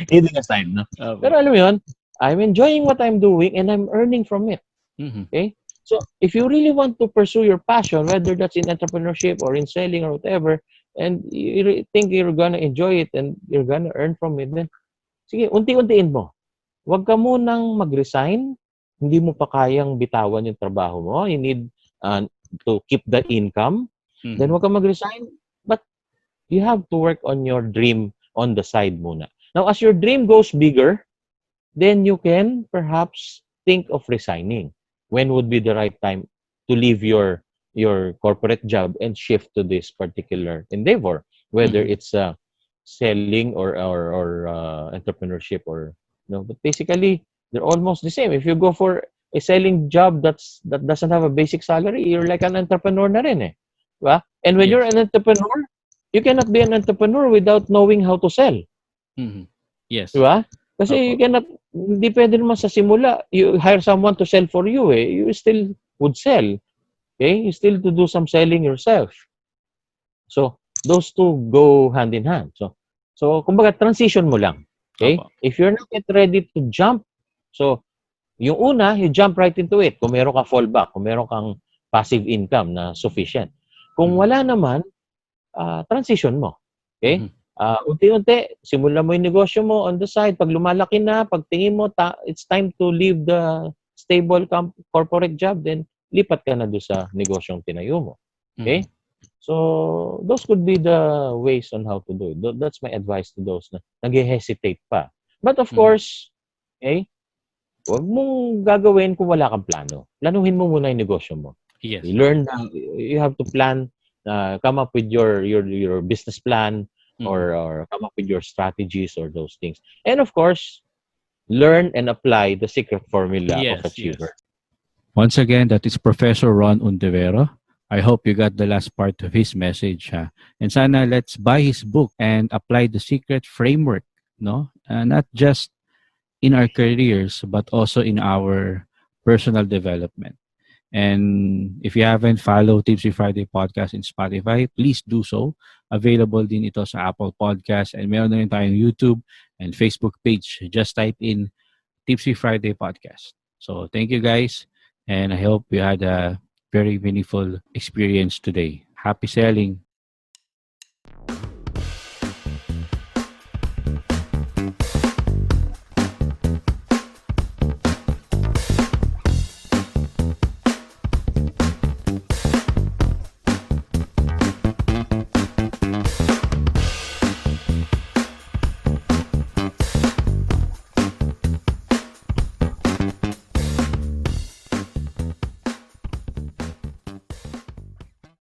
Kidding aside, no? Pero Opo. alam mo yun, I'm enjoying what I'm doing and I'm earning from it. Mhm. Okay? So, if you really want to pursue your passion, whether that's in entrepreneurship or in selling or whatever, and you think you're gonna enjoy it and you're gonna earn from it, then sige, unti-untiin mo. Huwag ka munang mag-resign. Hindi mo pa kayang bitawan yung trabaho mo. You need uh, to keep the income. Then Mhm. huwag ka mag-resign. But you have to work on your dream on the side muna. Now, as your dream goes bigger, then you can perhaps think of resigning. When would be the right time to leave your corporate job and shift to this particular endeavor, whether Mhm. it's selling or entrepreneurship or no. But basically, they're almost the same. If you go for a selling job that doesn't have a basic salary, you're like an entrepreneur na rin eh. Diba? And when you're Yes. an entrepreneur, you cannot be an entrepreneur without knowing how to sell. Mhm. Yes. Diba? Kasi you Opo. cannot, hindi pwede naman sa simula, you hire someone to sell for you eh. You still would sell. Okay? You still to do some selling yourself. So, those two go hand in hand. So kumbaga, transition mo lang. Okay? Opo. If you're not yet ready to jump, so, yung una, you jump right into it. Kung meron kang fallback, kung meron kang passive income na sufficient. Kung Mhm. wala naman, transition mo. Okay? Mhm. Unti-unti, simulan mo yung negosyo mo on the side. Pag lumalaki na, pag tingin mo, it's time to leave the stable corporate job, then lipat ka na doon sa negosyong tinayo mo. Okay? Mhm. So, those could be the ways on how to do it. That's my advice to those na nag-hesitate pa. But of Mhm. course, okay, huwag mong gagawin kung wala kang plano. Planuhin mo muna yung negosyo mo. Yes. You learn, you have to plan, come up with your business plan Mhm. or come up with your strategies or those things. And of course, learn and apply the secret formula of Yes. achiever. Yes. Once again, that is Professor Ron Untivero. I hope you got the last part of his message. Ha? And sana let's buy his book and apply the secret framework, no? Not just in our careers, but also in our personal development. And if you haven't followed Tipsy Friday podcast in Spotify, please do so. Available din ito sa Apple Podcast and meron na rin tayong YouTube and Facebook page. Just type in Tipsy Friday podcast. So thank you guys, and I hope you had a very meaningful experience today. Happy selling.